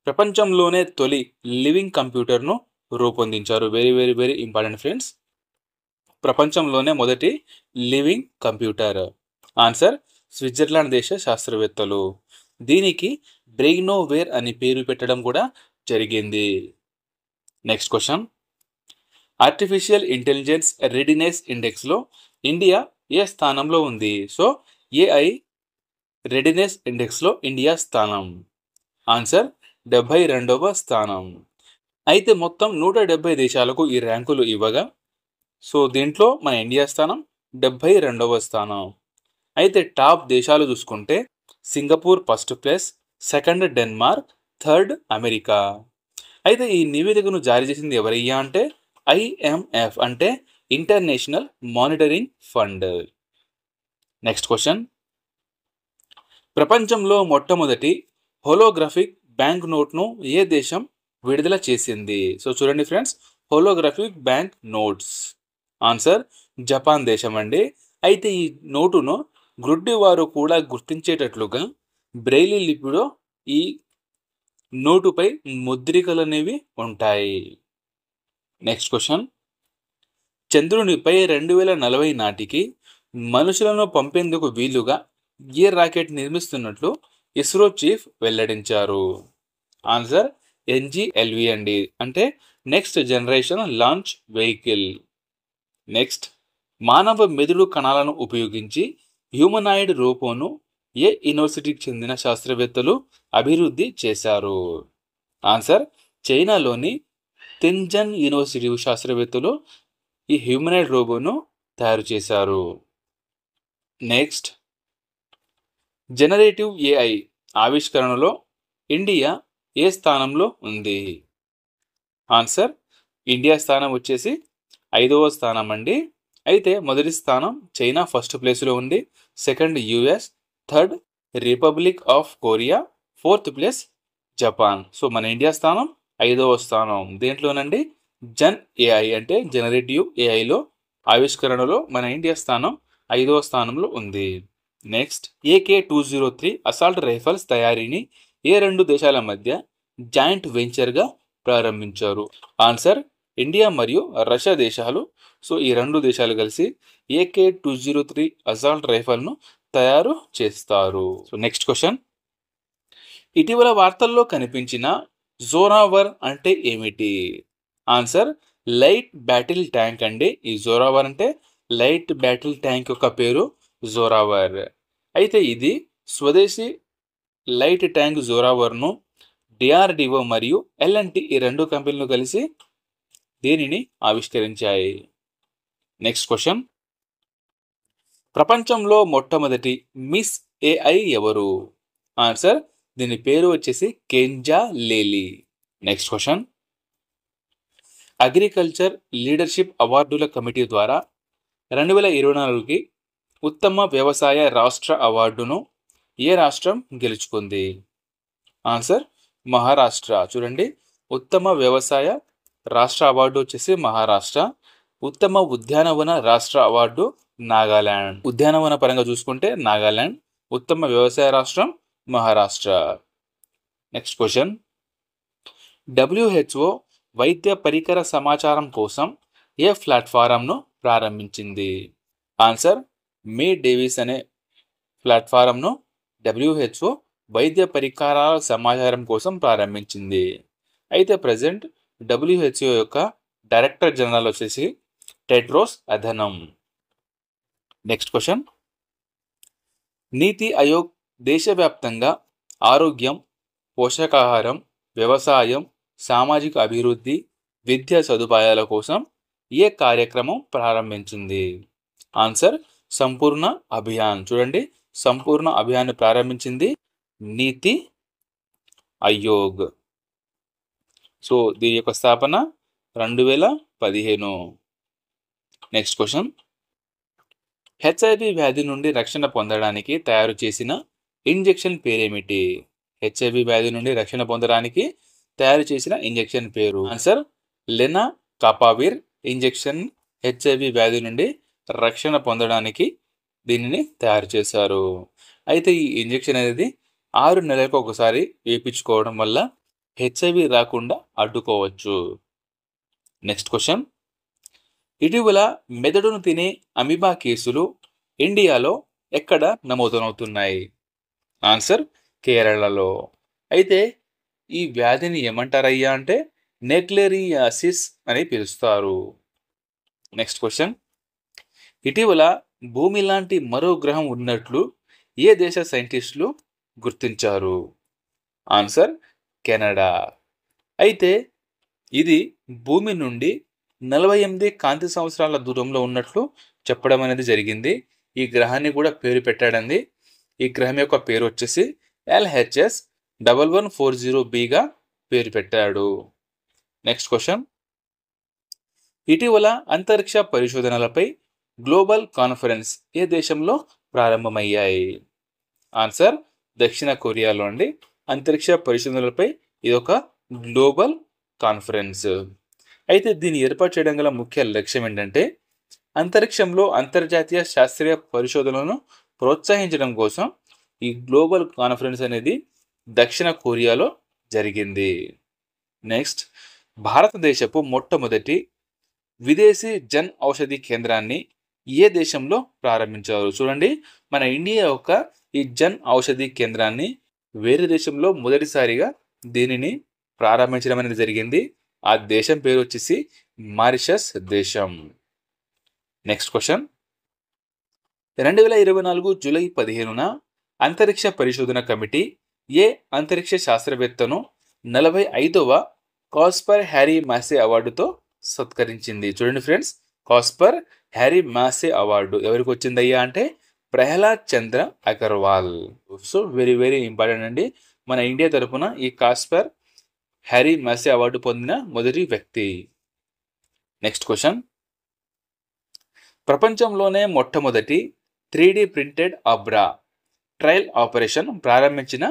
ప్రపంచంలోనే తొలి లివింగ్ కంప్యూటర్ను రూపొందించారు? Very very very important friends. ప్రపంచంలోనే మొదటి లివింగ్ కంప్యూటర్. ఆన్సర్ స్విట్జర్లాండ్ దేశ శాస్త్రవేత్తలు. దీనికి బ్రెయినోవేర్ అని పేరు పెట్టడం కూడా జరిగింది. Next question, artificial intelligence readiness ఇండెక్స్లో ఇండియా ఏ స్థానంలో ఉంది? సో ఏఐ రెడీనెస్ ఇండెక్స్లో ఇండియా స్థానం. ఆన్సర్ 72వ స్థానం. అయితే మొత్తం 170 దేశాలకు ఈ ర్యాంకులు ఇవ్వగా సో దీంట్లో మన ఇండియా స్థానం 72వ స్థానం. అయితే టాప్ దేశాలు చూసుకుంటే Singapore first place, second Denmark, third America. అయితే ఈ నివేదికను జారీ చేసింది ఎవరయ్యా అంటే ఐఎంఎఫ్ అంటే international monitoring fund. Next question, ప్రపంచంలో మొట్టమొదటి హోలోగ్రాఫిక్ బ్యాంక్ నోట్ను ఏ దేశం విడుదల చేసింది? సో చూడండి friends, holographic bank notes. Answer Japan దేశం అండి. అయితే ఈ నోటును గ్రుడ్డి వారు కూడా గుర్తించేటట్లుగా బ్రెయిలీ లిపిలో ఈ నోటుపై ముద్రికలు అనేవి ఉంటాయి. నెక్స్ట్ క్వశ్చన్, చంద్రునిపై 2040 నాటికి మనుషులను పంపేందుకు వీలుగా ఏ రాకెట్ నిర్మిస్తున్నట్లు ఇస్రో చీఫ్ వెల్లడించారు? ఆన్సర్ ఎన్జిఎల్వి అండి, అంటే next generation launch vehicle. Next, మానవ మెదడు కణాలను ఉపయోగించి హ్యూమనాయిడ్ రోబోను ఏ యూనివర్సిటీకి చెందిన శాస్త్రవేత్తలు అభివృద్ధి చేశారు? ఆన్సర్ చైనాలోని తింజన్ యూనివర్సిటీ శాస్త్రవేత్తలు ఈ హ్యూమనాయిడ్ రోబోను తయారు చేశారు. నెక్స్ట్, జనరేటివ్ ఏఐ ఆవిష్కరణలో ఇండియా ఏ స్థానంలో ఉంది? ఆన్సర్ ఇండియా స్థానం వచ్చేసి 5వ స్థానం అండి. అయితే మొదటి స్థానం చైనా ఫస్ట్ ప్లేస్లో ఉంది, second US, third republic of Korea, fourth place Japan. So మన ఇండియా స్థానం 5వ స్థానం. దేంట్లోనండి జన్ ఏఐ అంటే జనరేటివ్ ఏఐలో ఆవిష్కరణలో మన ఇండియా స్థానం 5వ స్థానంలో ఉంది. నెక్స్ట్ AK-203 అసాల్ట్ రైఫల్స్ తయారీని ఏ రెండు దేశాల మధ్య జాయింట్ వెంచర్గా ప్రారంభించారు? ఆన్సర్ ఇండియా మరియు రష్యా దేశాలు. సో ఈ రెండు దేశాలు కలిసి AK-203 అసాల్ట్ రైఫల్ను తయారు చేస్తారు. సో నెక్స్ట్ క్వశ్చన్, ఇటీవల వార్తల్లో కనిపించిన జోరావర్ అంటే ఏమిటి? ఆన్సర్ లైట్ బ్యాటిల్ ట్యాంక్ అండి. ఈ జోరావర్ అంటే లైట్ బ్యాటిల్ ట్యాంక్ యొక్క పేరు జోరావర్. అయితే ఇది స్వదేశీ లైట్ ట్యాంక్ జోరావర్ను DRDO మరియు L&T ఈ రెండు కంపెనీలు కలిసి దీనిని ఆవిష్కరించాయి. నెక్స్ట్ క్వశ్చన్, ప్రపంచంలో మొట్టమొదటి మిస్ AI ఎవరు? ఆన్సర్ దీని పేరు వచ్చేసి కెంజా లేలి. నెక్స్ట్ క్వశ్చన్, అగ్రికల్చర్ లీడర్షిప్ అవార్డుల కమిటీ ద్వారా 2024కి ఉత్తమ వ్యవసాయ రాష్ట్ర అవార్డును ఏ రాష్ట్రం గెలుచుకుంది? ఆన్సర్ మహారాష్ట్ర. చూడండి, ఉత్తమ వ్యవసాయ రాష్ట్ర అవార్డు వచ్చేసి మహారాష్ట్ర. ఉత్తమ ఉద్యానవన రాష్ట్ర అవార్డు నాగాలాండ్. ఉద్యానవన పరంగా చూసుకుంటే నాగాలాండ్. ఉత్తమ వ్యవసాయ రాష్ట్రం మహారాష్ట్ర. నెక్స్ట్ క్వశ్చన్, WHO వైద్య పరికర సమాచారం కోసం ఏ ప్లాట్ఫారంను ప్రారంభించింది? ఆన్సర్ మే డేవిస్ అనే ప్లాట్ఫారంను WHO వైద్య పరికరాల సమాచారం కోసం ప్రారంభించింది. అయితే ప్రజెంట్ WHO యొక్క డైరెక్టర్ జనరల్ వచ్చేసి టెడ్రోస్ అధనం. నెక్స్ట్ క్వశ్చన్, నీతి ఆయోగ్ దేశవ్యాప్తంగా ఆరోగ్యం, పోషకాహారం, వ్యవసాయం, సామాజిక అభివృద్ధి, విద్యా సదుపాయాల కోసం ఏ కార్యక్రమం ప్రారంభించింది? ఆన్సర్ సంపూర్ణ అభియాన్. చూడండి, సంపూర్ణ అభియాన్ ప్రారంభించింది నీతి ఆయోగ్. సో దీని యొక్క స్థాపన 2015. నెక్స్ట్ క్వశ్చన్, HIV వ్యాధి నుండి రక్షణ పొందడానికి తయారు చేసిన ఇంజెక్షన్ పేరేమిటి? HIV వ్యాధి నుండి రక్షణ పొందడానికి తయారు చేసిన ఇంజెక్షన్ పేరు ఆన్సర్ లెనాకాపావిర్ ఇంజెక్షన్. HIV వ్యాధి నుండి రక్షణ పొందడానికి దీనిని తయారు చేశారు. అయితే ఈ ఇంజెక్షన్ అనేది 6 నెలలకు ఒకసారి వేయించుకోవడం వల్ల HIV రాకుండా అడ్డుకోవచ్చు. నెక్స్ట్ క్వశ్చన్, ఇటీవల మెదడును తినే అమీబా కేసులు ఇండియాలో ఎక్కడ నమోదవుతున్నాయి? ఆన్సర్ కేరళలో. అయితే ఈ వ్యాధిని ఏమంటారయ్యా అంటే నెగ్లేరియాసిస్ అని పిలుస్తారు. నెక్స్ట్ క్వశ్చన్, ఇటీవల భూమి లాంటి మరో గ్రహం ఉన్నట్లు ఏ దేశ సైంటిస్టులు గుర్తించారు? Answer Canada. అయితే ఇది భూమి నుండి 48 కాంతి సంవత్సరాల దూరంలో ఉన్నట్లు చెప్పడం అనేది జరిగింది. ఈ గ్రహాన్ని కూడా పేరు పెట్టాడండి. ఈ గ్రహం యొక్క పేరు వచ్చేసి LHS 1140bగా పేరు పెట్టాడు. నెక్స్ట్ క్వశ్చన్, ఇటీవల అంతరిక్ష పరిశోధనలపై గ్లోబల్ కాన్ఫరెన్స్ ఏ దేశంలో ప్రారంభమయ్యాయి? ఆన్సర్ దక్షిణ కొరియాలో అండి. అంతరిక్ష పరిశోధనలపై ఇది ఒక గ్లోబల్ కాన్ఫరెన్స్. అయితే దీన్ని ఏర్పాటు చేయడం గల ముఖ్య లక్ష్యం ఏంటంటే అంతరిక్షంలో అంతర్జాతీయ శాస్త్రీయ పరిశోధనలను ప్రోత్సహించడం కోసం ఈ గ్లోబల్ కాన్ఫరెన్స్ అనేది దక్షిణ కొరియాలో జరిగింది. నెక్స్ట్, భారతదేశపు మొట్టమొదటి విదేశీ జన్ ఔషధి కేంద్రాన్ని ఏ దేశంలో ప్రారంభించారు? చూడండి, మన ఇండియా యొక్క ఈ జన్ ఔషధి కేంద్రాన్ని వేరే దేశంలో మొదటిసారిగా దీనిని ప్రారంభించడం అనేది జరిగింది. ఆ దేశం పేరు వచ్చేసి మారిషస్ దేశం. నెక్స్ట్ క్వశ్చన్, 2024 జూలై 15న అంతరిక్ష పరిశోధన కమిటీ ఏ అంతరిక్ష శాస్త్రవేత్తను 45వ కాస్పర్ హ్యారీ మాసే అవార్డుతో సత్కరించింది? చూడండి friends, Casper Harry Massey award ఎవరికి వచ్చిందయ్యా అంటే Prahlad Chandra Agarwal. So very very important అండి. మన ఇండియా తరపున ఈ కాస్పర్ హ్యారీ మాసే అవార్డు పొందిన మొదటి వ్యక్తి. నెక్స్ట్ క్వశ్చన్, ప్రపంచంలోనే మొట్టమొదటి 3D ప్రింటెడ్ ఆబ్రా ట్రయల్ ఆపరేషన్ ప్రారంభించిన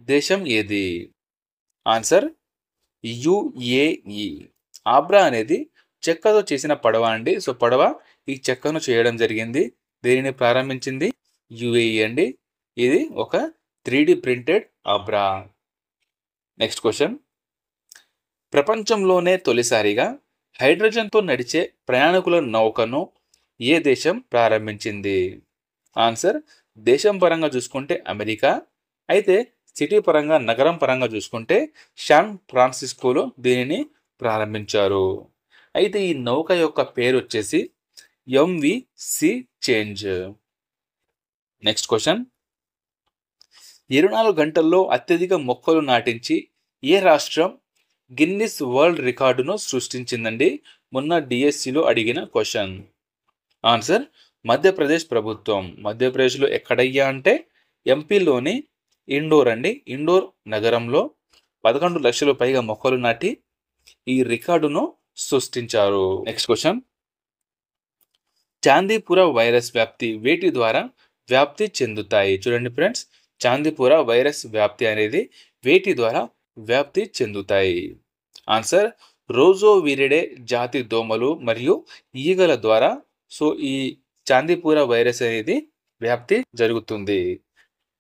దేశం ఏది? Answer UAE. ఆబ్రా అనేది చెక్కతో చేసిన పడవ అండి. సో పడవ ఈ చెక్కను చేయడం జరిగింది. దీనిని ప్రారంభించింది యుఏఈ అండి. ఇది ఒక 3D ప్రింటెడ్ అబ్రా. నెక్స్ట్ క్వశ్చన్, ప్రపంచంలోనే తొలిసారిగా హైడ్రోజన్తో నడిచే ప్రయాణికుల నౌకను ఏ దేశం ప్రారంభించింది? ఆన్సర్, దేశం పరంగా చూసుకుంటే అమెరికా, అయితే సిటీ పరంగా నగరం పరంగా చూసుకుంటే శాన్ ఫ్రాన్సిస్కోలో దీనిని ప్రారంభించారు. అయితే ఈ నౌక యొక్క పేరు వచ్చేసి MV sea change. Next question, 24 గంటల్లో అత్యధిక మొక్కలు నాటించి ఏ రాష్ట్రం గిన్నిస్ వరల్డ్ రికార్డును సృష్టించిందండి? మొన్న డిఎస్సిలో అడిగిన క్వశ్చన్. ఆన్సర్, మధ్యప్రదేశ్ ప్రభుత్వం. మధ్యప్రదేశ్లో ఎక్కడయ్యా అంటే ఎంపీలోని ఇండోర్ అండి. ఇండోర్ నగరంలో 11 లక్షల పైగా మొక్కలు నాటి ఈ రికార్డును సృష్టించారు. నెక్స్ట్ క్వశ్చన్, చాందీపుర వైరస్ వ్యాప్తి వేటి ద్వారా వ్యాప్తి చెందుతాయి? చూడండి ఫ్రెండ్స్, చాందీపుర వైరస్ వ్యాప్తి అనేది వేటి ద్వారా వ్యాప్తి చెందుతాయి? ఆన్సర్, రోజోవిరిడే జాతి దోమలు మరియు ఈగల ద్వారా సో ఈ చాందీపుర వైరస్ అనేది వ్యాప్తి జరుగుతుంది.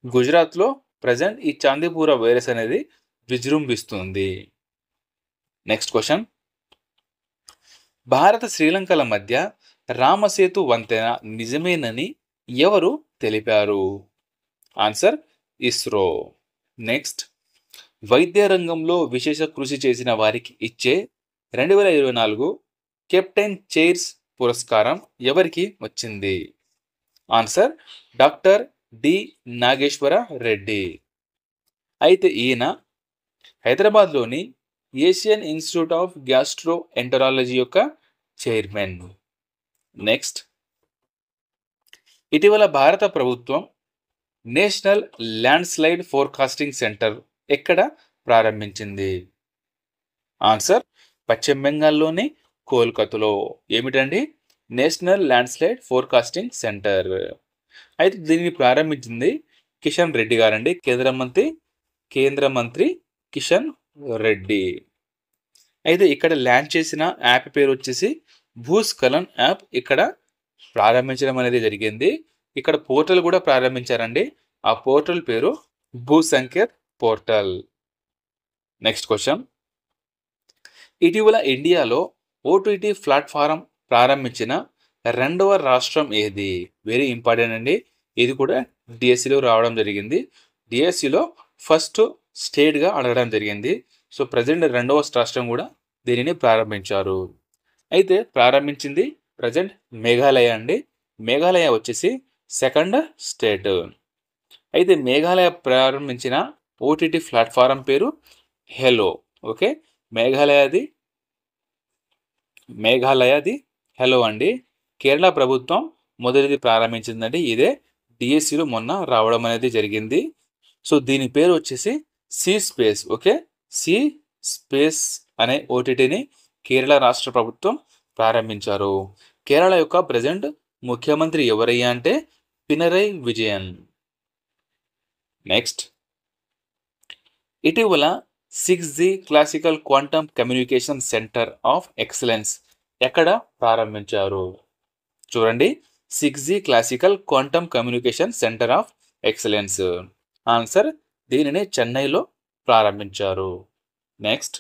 గుజరాత్లో ప్రజెంట్ ఈ చాందీపుర వైరస్ అనేది విజృంభిస్తుంది. నెక్స్ట్ క్వశ్చన్, భారత శ్రీలంకల మధ్య రామసేతు వంతెన నిజమేనని ఎవరు తెలిపారు? ఆన్సర్, ఇస్రో. నెక్స్ట్, వైద్య రంగంలో విశేష కృషి చేసిన వారికి ఇచ్చే 2024 కెప్టెన్ చైర్స్ పురస్కారం ఎవరికి వచ్చింది? Answer, doctor D Nageshwara Reddy. అయితే ఈయన హైదరాబాద్లోని Asian Institute of gastroenterology యొక్క చైర్మన్. నెక్స్ట్, ఇటీవల భారత ప్రభుత్వం national landslide forecasting centre ఎక్కడ ప్రారంభించింది? ఆన్సర్, పశ్చిమ బెంగాల్లోని కోల్కతాలో. ఏమిటండి? National landslide forecasting centre. అయితే దీనిని ప్రారంభించింది కిషన్ రెడ్డి గారండి, కేంద్ర మంత్రి కిషన్ రెడ్డి. అయితే ఇక్కడ ల్యాండ్ చేసిన యాప్ పేరు వచ్చేసి భూస్ఖలన్ యాప్ ఇక్కడ ప్రారంభించడం అనేది జరిగింది. ఇక్కడ పోర్టల్ కూడా ప్రారంభించారండి. ఆ పోర్టల్ పేరు భూసంకేత్ పోర్టల్. నెక్స్ట్ క్వశ్చన్, ఇటీవల ఇండియాలో ఓటీటీ ప్లాట్ఫారం ప్రారంభించిన రెండవ రాష్ట్రం ఏది? వెరీ ఇంపార్టెంట్ అండి. ఇది కూడా డిఎస్సిలో రావడం జరిగింది. డిఎస్సిలో ఫస్ట్ స్టేట్గా అడగడం జరిగింది. సో ప్రజెంట్ రెండవ రాష్ట్రం కూడా దీనిని ప్రారంభించారు. అయితే ప్రారంభించింది ప్రజెంట్ మేఘాలయ అండి. మేఘాలయ వచ్చేసి సెకండ్ స్టేట్. అయితే మేఘాలయ ప్రారంభించిన ఓటీటీ ప్లాట్ఫారం పేరు హెలో. ఓకే, మేఘాలయది హెలో అండి. కేరళ ప్రభుత్వం మొదటిది ప్రారంభించిందండి. ఇదే డిఎస్సిలో మొన్న రావడం అనేది జరిగింది. సో దీని పేరు వచ్చేసి C space. Okay, C space అనే ఓటీటీని కేరళ రాష్ట్ర ప్రభుత్వం ప్రారంభించారు. కేరళ యొక్క ప్రజెంట్ ముఖ్యమంత్రి ఎవరయ్యా అంటే పినరై విజయన్. నెక్స్ట్, ఇటీవల 6G classical quantum communication centre of excellence ఎక్కడ ప్రారంభించారు? చూడండి, 6G classical quantum communication centre of excellence. Answer, దీనిని చెన్నైలో ప్రారంభించారు. నెక్స్ట్,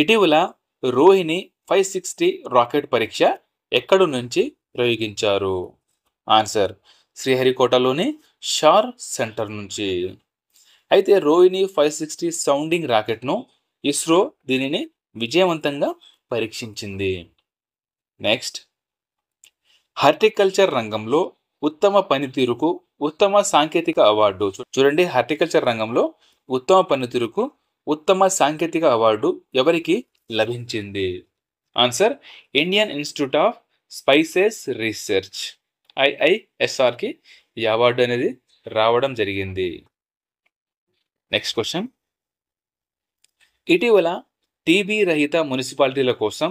ఇటీవల రోహిణి 560 రాకెట్ పరీక్ష ఎక్కడి నుంచి ప్రయోగించారు? ఆన్సర్, శ్రీహరికోటలోని షార్ సెంటర్ నుంచి. అయితే రోహిణి 560 సౌండింగ్ రాకెట్ను ఇస్రో దీనిని విజయవంతంగా పరీక్షించింది. నెక్స్ట్, హార్టికల్చర్ రంగంలో ఉత్తమ పనితీరుకు ఉత్తమ సాంకేతిక అవార్డు. చూడండి, హార్టికల్చర్ రంగంలో ఉత్తమ పనితీరుకు ఉత్తమ సాంకేతిక అవార్డు ఎవరికి లభించింది? Answer, Indian institute of spices research IISRకి ఈ అవార్డు అనేది రావడం జరిగింది. నెక్స్ట్ క్వశ్చన్, ఇటీవల టీబీ రహిత మున్సిపాలిటీల కోసం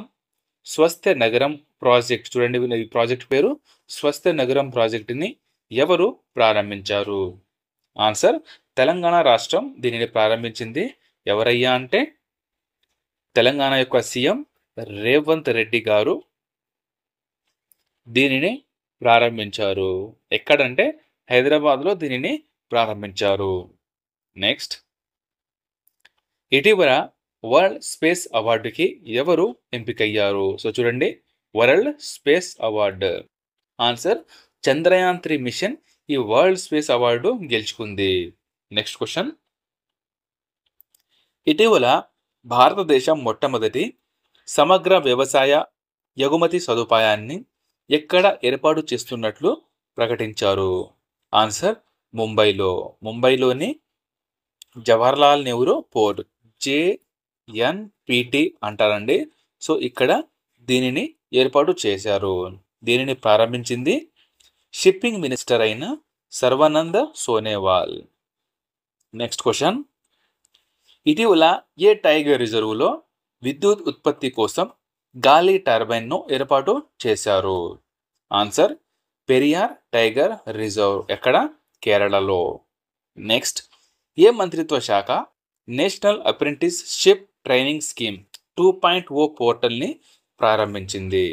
స్వస్థ నగరం ప్రాజెక్ట్. చూడండి, ఈ ప్రాజెక్ట్ పేరు స్వస్థ నగరం ప్రాజెక్టుని ఎవరు ప్రారంభించారు? ఆన్సర్, తెలంగాణ రాష్ట్రం దీనిని ప్రారంభించింది. ఎవరయ్యా అంటే తెలంగాణ యొక్క సీఎం రేవంత్ రెడ్డి గారు దీనిని ప్రారంభించారు. ఎక్కడంటే హైదరాబాద్లో దీనిని ప్రారంభించారు. నెక్స్ట్, ఇటీవల వరల్డ్ స్పేస్ అవార్డుకి ఎవరు ఎంపికయ్యారు? సో చూడండి, world space award answer Chandrayaan 3 mission ఈ వరల్డ్ స్పేస్ అవార్డు గెలుచుకుంది. నెక్స్ట్ క్వశ్చన్, ఇటీవల భారతదేశం మొట్టమొదటి సమగ్ర వ్యవసాయ ఎగుమతి సదుపాయాన్ని ఎక్కడ ఏర్పాటు చేస్తున్నట్లు ప్రకటించారు? ఆన్సర్ ముంబైలోని జవహర్లాల్ నెహ్రూ పోర్ట్, JNPT అంటారండి. సో ఇక్కడ దీనిని ఏర్పాటు చేశారు. దీనిని ప్రారంభించింది షిప్పింగ్ మినిస్టర్ అయిన సర్వానంద్ సోనోవాల్. నెక్స్ట్ క్వశ్చన్, ఇటీవల ఏ టైగర్ రిజర్వులో విద్యుత్ ఉత్పత్తి కోసం గాలి టర్బైన్ను ఏర్పాటు చేశారు? ఆన్సర్ పెరియార్ టైగర్ రిజర్వ్, ఎక్కడ? కేరళలో. నెక్స్ట్, ఏ మంత్రిత్వ శాఖ నేషనల్ అప్రెంటిస్షిప్ ట్రైనింగ్ స్కీమ్ 2.0 పోర్టల్ని ప్రారంభించింది?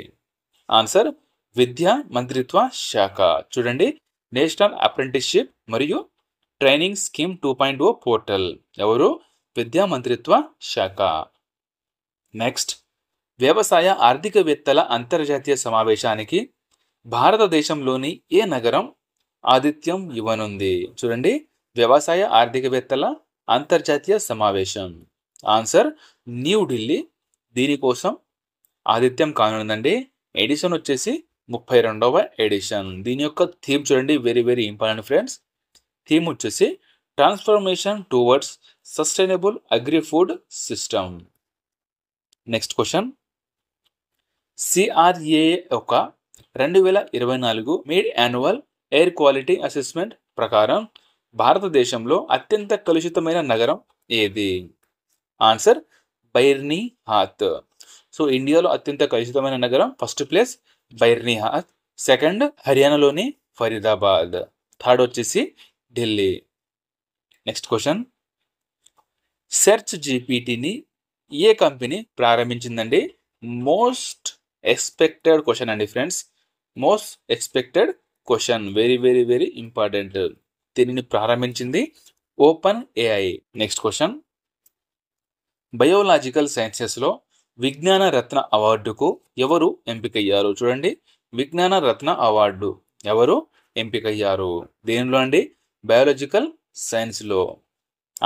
ఆన్సర్ విద్యా మంత్రిత్వ శాఖ. చూడండి, నేషనల్ అప్రెంటిస్షిప్ మరియు ట్రైనింగ్ స్కీమ్ 2.0 పోర్టల్ ఎవరు? విద్యా మంత్రిత్వ శాఖ. నెక్స్ట్, వ్యవసాయ ఆర్థికవేత్తల అంతర్జాతీయ సమావేశానికి భారతదేశంలోని ఏ నగరం ఆతిథ్యం ఇవ్వనుంది? చూడండి, వ్యవసాయ ఆర్థికవేత్తల అంతర్జాతీయ సమావేశం ఆన్సర్ న్యూఢిల్లీ దీనికోసం ఆతిథ్యం కానుందండి. ఎడిషన్ వచ్చేసి 32వ ఎడిషన్. దీని యొక్క థీమ్ చూడండి, very very important friends. Theme వచ్చేసి transformation towards sustainable agri food system. Next question, CRA యొక్క 2024 mid annual air quality assessment ప్రకారం భారతదేశంలో అత్యంత కలుషితమైన నగరం ఏది? ఆన్సర్ బైర్నిహాత్. సో ఇండియాలో అత్యంత కలుషితమైన నగరం ఫస్ట్ ప్లేస్ బైర్నిహాత్, సెకండ్ హర్యానాలోని ఫరీదాబాద్, థర్డ్ వచ్చేసి ఢిల్లీ. నెక్స్ట్ క్వశ్చన్, సెర్చ్ జీపీటీని ఏ కంపెనీ ప్రారంభించిందండి? మోస్ట్ ఎక్స్పెక్టెడ్ క్వశ్చన్ అండి friends, most expected question, very very very important. దీనిని ప్రారంభించింది OpenAI. నెక్స్ట్ క్వశ్చన్, బయోలాజికల్ సైన్సెస్లో విజ్ఞాన రత్న అవార్డుకు ఎవరు ఎంపికయ్యారు? చూడండి, విజ్ఞాన రత్న అవార్డు ఎవరు ఎంపికయ్యారు? దేనిలో అండి? బయోలాజికల్ సైన్స్లో.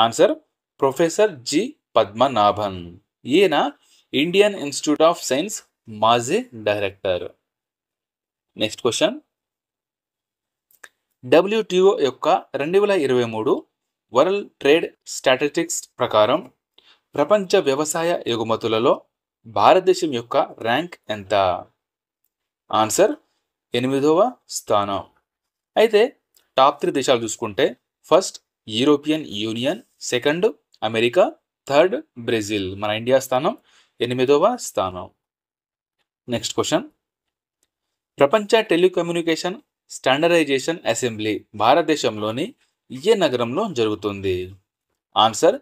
Answer professor G. పద్మనాభన్. ఈయన ఇండియన్ ఇన్స్టిట్యూట్ ఆఫ్ సైన్స్ మాజీ డైరెక్టర్. నెక్స్ట్ క్వశ్చన్, WTO యొక్క 2023 వరల్డ్ ట్రేడ్ స్టాటిస్టిక్స్ ప్రకారం ప్రపంచ వ్యవసాయ ఎగుమతులలో భారతదేశం యొక్క ర్యాంక్ ఎంత? ఆన్సర్ 8వ స్థానం. అయితే టాప్ 3 దేశాలు చూసుకుంటే first European union, second America, third Brazil. మన ఇండియా స్థానం 8వ స్థానం. నెక్స్ట్ క్వశ్చన్, ప్రపంచ టెలికమ్యూనికేషన్ స్టాండర్డైజేషన్ అసెంబ్లీ భారతదేశంలోని ఏ నగరంలో జరుగుతుంది? ఆన్సర్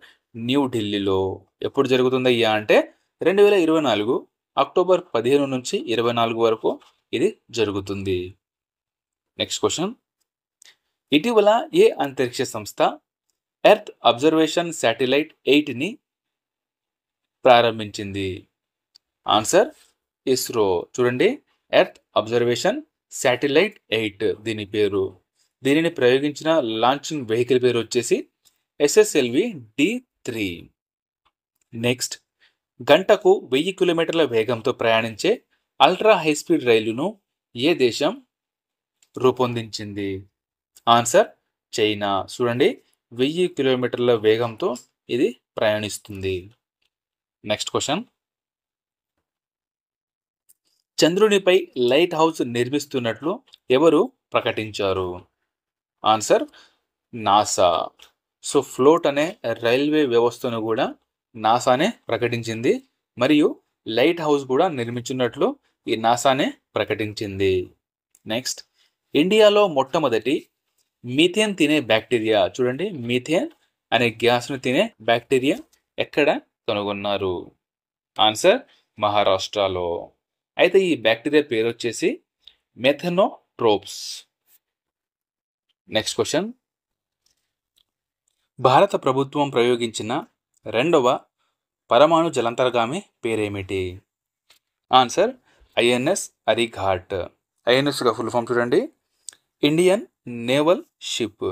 న్యూఢిల్లీలో. ఎప్పుడు జరుగుతుందయ్యా అంటే 2024 అక్టోబర్ 15 నుంచి 24 వరకు ఇది జరుగుతుంది. నెక్స్ట్ క్వశ్చన్, ఇటీవల ఏ అంతరిక్ష సంస్థ ఎర్త్ అబ్జర్వేషన్ శాటిలైట్ 8ని ప్రారంభించింది? ఆన్సర్ ఇస్రో. చూడండి, ఎర్త్ అబ్జర్వేషన్ శాటిలైట్ 8 దీని పేరు. దీనిని ప్రయోగించిన లాంచింగ్ వెహికల్ పేరు వచ్చేసి SSLV-D3. నెక్స్ట్, గంటకు 1000 కిలోమీటర్ల వేగంతో ప్రయాణించే అల్ట్రా హైస్పీడ్ రైలును ఏ దేశం రూపొందించింది? Answer China. చూడండి, 1000 కిలోమీటర్ల వేగంతో ఇది ప్రయాణిస్తుంది. నెక్స్ట్ క్వశ్చన్, చంద్రునిపై లైట్ హౌస్ నిర్మిస్తున్నట్లు ఎవరు ప్రకటించారు? Answer NASA. సో ఫ్లోట్ అనే రైల్వే వ్యవస్థను కూడా నాసానే ప్రకటించింది, మరియు లైట్ హౌస్ కూడా నిర్మించున్నట్లు ఈ నాసానే ప్రకటించింది. నెక్స్ట్, ఇండియాలో మొట్టమొదటి మీథేన్ తినే బ్యాక్టీరియా, చూడండి మీథేన్ అనే గ్యాస్ను తినే బ్యాక్టీరియా ఎక్కడ కనుగొన్నారు? ఆన్సర్ మహారాష్ట్రలో. అయితే ఈ బ్యాక్టీరియా పేరు వచ్చేసి మెథనో ప్రోబ్స్. నెక్స్ట్ క్వశ్చన్, భారత ప్రభుత్వం ప్రయోగించిన రెండవ పరమాణు జలాంతర్గామి పేరేమిటి? Answer INS Arighaat. ఐఎన్ఎస్గా ఫుల్ ఫామ్ చూడండి, ఇండియన్ నేవల్ షిప్.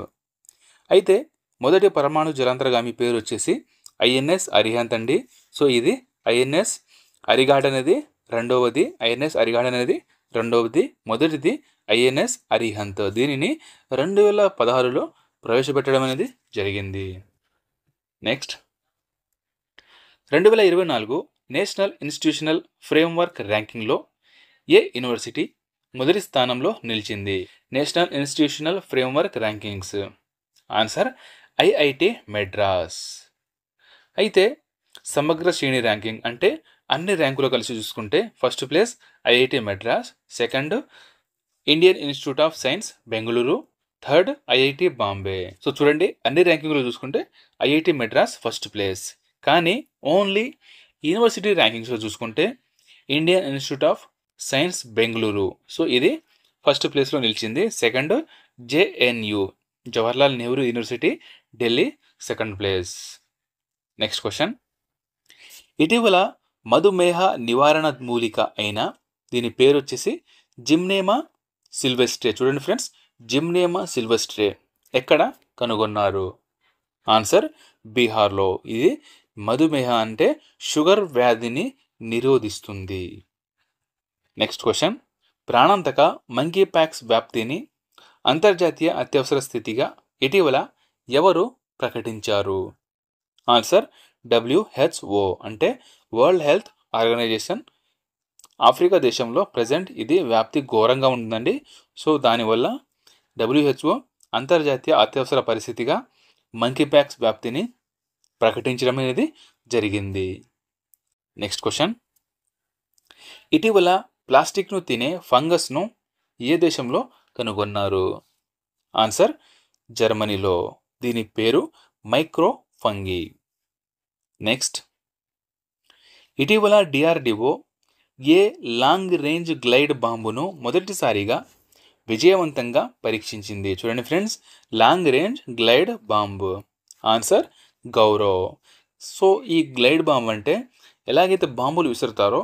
అయితే మొదటి పరమాణు జలాంతర్గామి పేరు వచ్చేసి ఐఎన్ఎస్ అరిహంత్ అండి. సో ఇది ఐఎన్ఎస్ అరిఘాట్ అనేది రెండవది, ఐఎన్ఎస్ అరిఘాట్ అనేది రెండవది, మొదటిది ఐఎన్ఎస్ అరిహంత్. దీనిని 2016లో ప్రవేశపెట్టడం అనేది జరిగింది. నెక్స్ట్, 2024 నేషనల్ ఇన్స్టిట్యూషనల్ ఫ్రేమ్వర్క్ ర్యాంకింగ్లో ఏ యూనివర్సిటీ మొదటి స్థానంలో నిలిచింది? National institutional framework rankings. Answer IIT Madras. అయితే సమగ్ర శ్రేణి ర్యాంకింగ్ అంటే అన్ని ర్యాంకులు కలిసి చూసుకుంటే first place IIT Madras, second Indian institute of science Bengaluru, third IIT Bombay. So చూడండి, అన్ని ర్యాంకింగ్లో చూసుకుంటే ఐఐటి మెడ్రాస్ ఫస్ట్ ప్లేస్. కానీ ఓన్లీ యూనివర్సిటీ ర్యాంకింగ్స్లో చూసుకుంటే Indian institute of science Bengaluru, so ఇది ఫస్ట్ ప్లేస్లో నిలిచింది. Second JNU Jawaharlal Nehru university Delhi second place. Next question, ఇటీవల మధుమేహ నివారణ మూలిక అయిన దీని పేరు వచ్చేసి జిమ్నేమా సిల్వెస్ట్రే. చూడండి ఫ్రెండ్స్, జిమ్నేమా సిల్వెస్ట్రే ఎక్కడ కనుగొన్నారు? ఆన్సర్ బీహార్లో. ఇది మధుమేహ అంటే షుగర్ వ్యాధిని నిరోధిస్తుంది. నెక్స్ట్ క్వశ్చన్, ప్రాణాంతక మంకీ ప్యాక్స్ వ్యాప్తిని అంతర్జాతీయ అత్యవసర స్థితిగా ఇటీవల ఎవరు ప్రకటించారు? ఆన్సర్ WHO అంటే వరల్డ్ హెల్త్ ఆర్గనైజేషన్. ఆఫ్రికా దేశంలో ప్రజెంట్ ఇది వ్యాప్తి ఘోరంగా ఉంటుందండి. సో దానివల్ల WHO అంతర్జాతీయ అత్యవసర పరిస్థితిగా మంకీ ప్యాక్స్ వ్యాప్తిని ప్రకటించడం అనేది జరిగింది. నెక్స్ట్ క్వశ్చన్, ఇటీవల ప్లాస్టిక్ను తినే ఫంగస్ను ఏ దేశంలో కనుగొన్నారు? ఆన్సర్ జర్మనీలో. దీని పేరు మైక్రో ఫంగి. నెక్స్ట్, ఇటీవల డిఆర్డిఓ ఏ లాంగ్ రేంజ్ గ్లైడ్ బాంబును మొదటిసారిగా విజయవంతంగా పరీక్షించింది? చూడండి friends, long range glide bomb. Answer Gaurav. So ఈ గ్లైడ్ బాంబు అంటే ఎలాగైతే బాంబులు విసురుతారో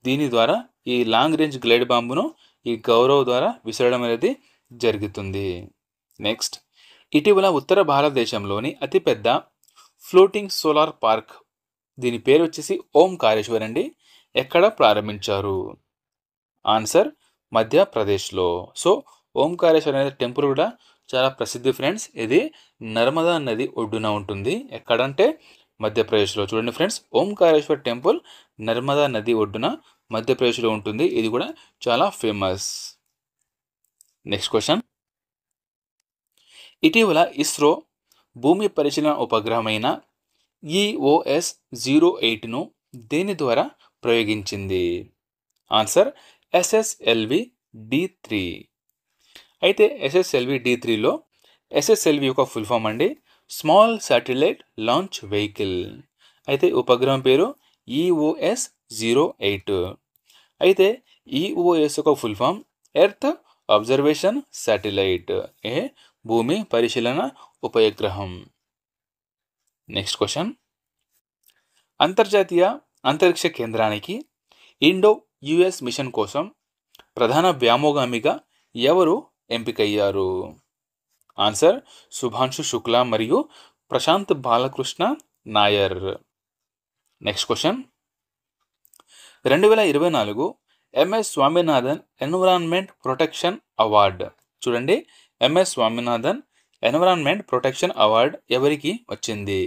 దీని ద్వారా ఈ లాంగ్ రేంజ్ గ్లైడ్ బాంబును ఈ గౌరవ్ ద్వారా విసరడం అనేది జరుగుతుంది. నెక్స్ట్, ఇటీవల ఉత్తర భారతదేశంలోని అతిపెద్ద ఫ్లోటింగ్ సోలార్ పార్క్ దీని పేరు వచ్చేసి ఓంకారేశ్వర్ అండి. ఎక్కడ ప్రారంభించారు? ఆన్సర్ మధ్యప్రదేశ్లో. సో ఓంకారేశ్వర్ అనే టెంపుల్ కూడా చాలా ప్రసిద్ధి ఫ్రెండ్స్. ఇది నర్మదా నది ఒడ్డున ఉంటుంది. ఎక్కడంటే మధ్యప్రదేశ్లో. చూడండి ఫ్రెండ్స్, ఓంకారేశ్వర్ టెంపుల్ నర్మదా నది ఒడ్డున మధ్యప్రదేశ్లో ఉంటుంది. ఇది కూడా చాలా ఫేమస్. నెక్స్ట్ క్వశ్చన్, ఇటీవల ఇస్రో భూమి పరిశీలన ఉపగ్రహమైన EOS-08ను దేని ద్వారా ప్రయోగించింది? Answer SSLV D3. అయితే SSLV D3లో SSLV యొక్క ఫుల్ ఫామ్ అండి స్మాల్ శాటిలైట్ లాంచ్ వెహికల్. అయితే ఉపగ్రహం పేరు EOS-08. అయితే EOS యొక్క full form earth observation satellite, భూమి పరిశీలన ఉపగ్రహం. నెక్స్ట్ క్వశ్చన్, అంతర్జాతీయ అంతరిక్ష కేంద్రానికి ఇండో US మిషన్ కోసం ప్రధాన వ్యోమగామిగా ఎవరు ఎంపికయ్యారు? ఆన్సర్ శుభాంశు శుక్లా మరియు Prashant Balakrishna Nair. Next question, 2024 MS Swaminathan environment protection award. చూడండి, MS Swaminathan environment protection award ఎవరికి వచ్చింది?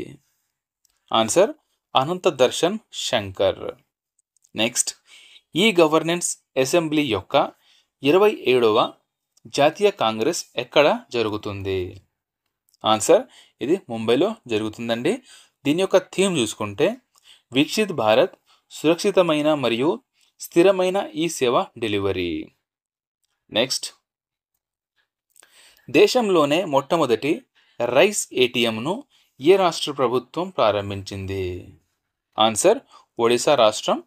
ఆన్సర్ అనంత దర్శన్ శంకర్. నెక్స్ట్, ఈ గవర్నెన్స్ అసెంబ్లీ యొక్క 27వ జాతీయ కాంగ్రెస్ ఎక్కడ జరుగుతుంది? ఆన్సర్ ఇది ముంబైలో జరుగుతుందండి. దీని యొక్క థీమ్ చూసుకుంటే వికసిత్ భారత్, సురక్షితమైన మరియు స్థిరమైన ఈ సేవ డెలివరీ. నెక్స్ట్, దేశంలోనే మొట్టమొదటి రైస్ ATMను ఏ రాష్ట్ర ప్రభుత్వం ప్రారంభించింది? ఆన్సర్ ఒడిశా రాష్ట్రం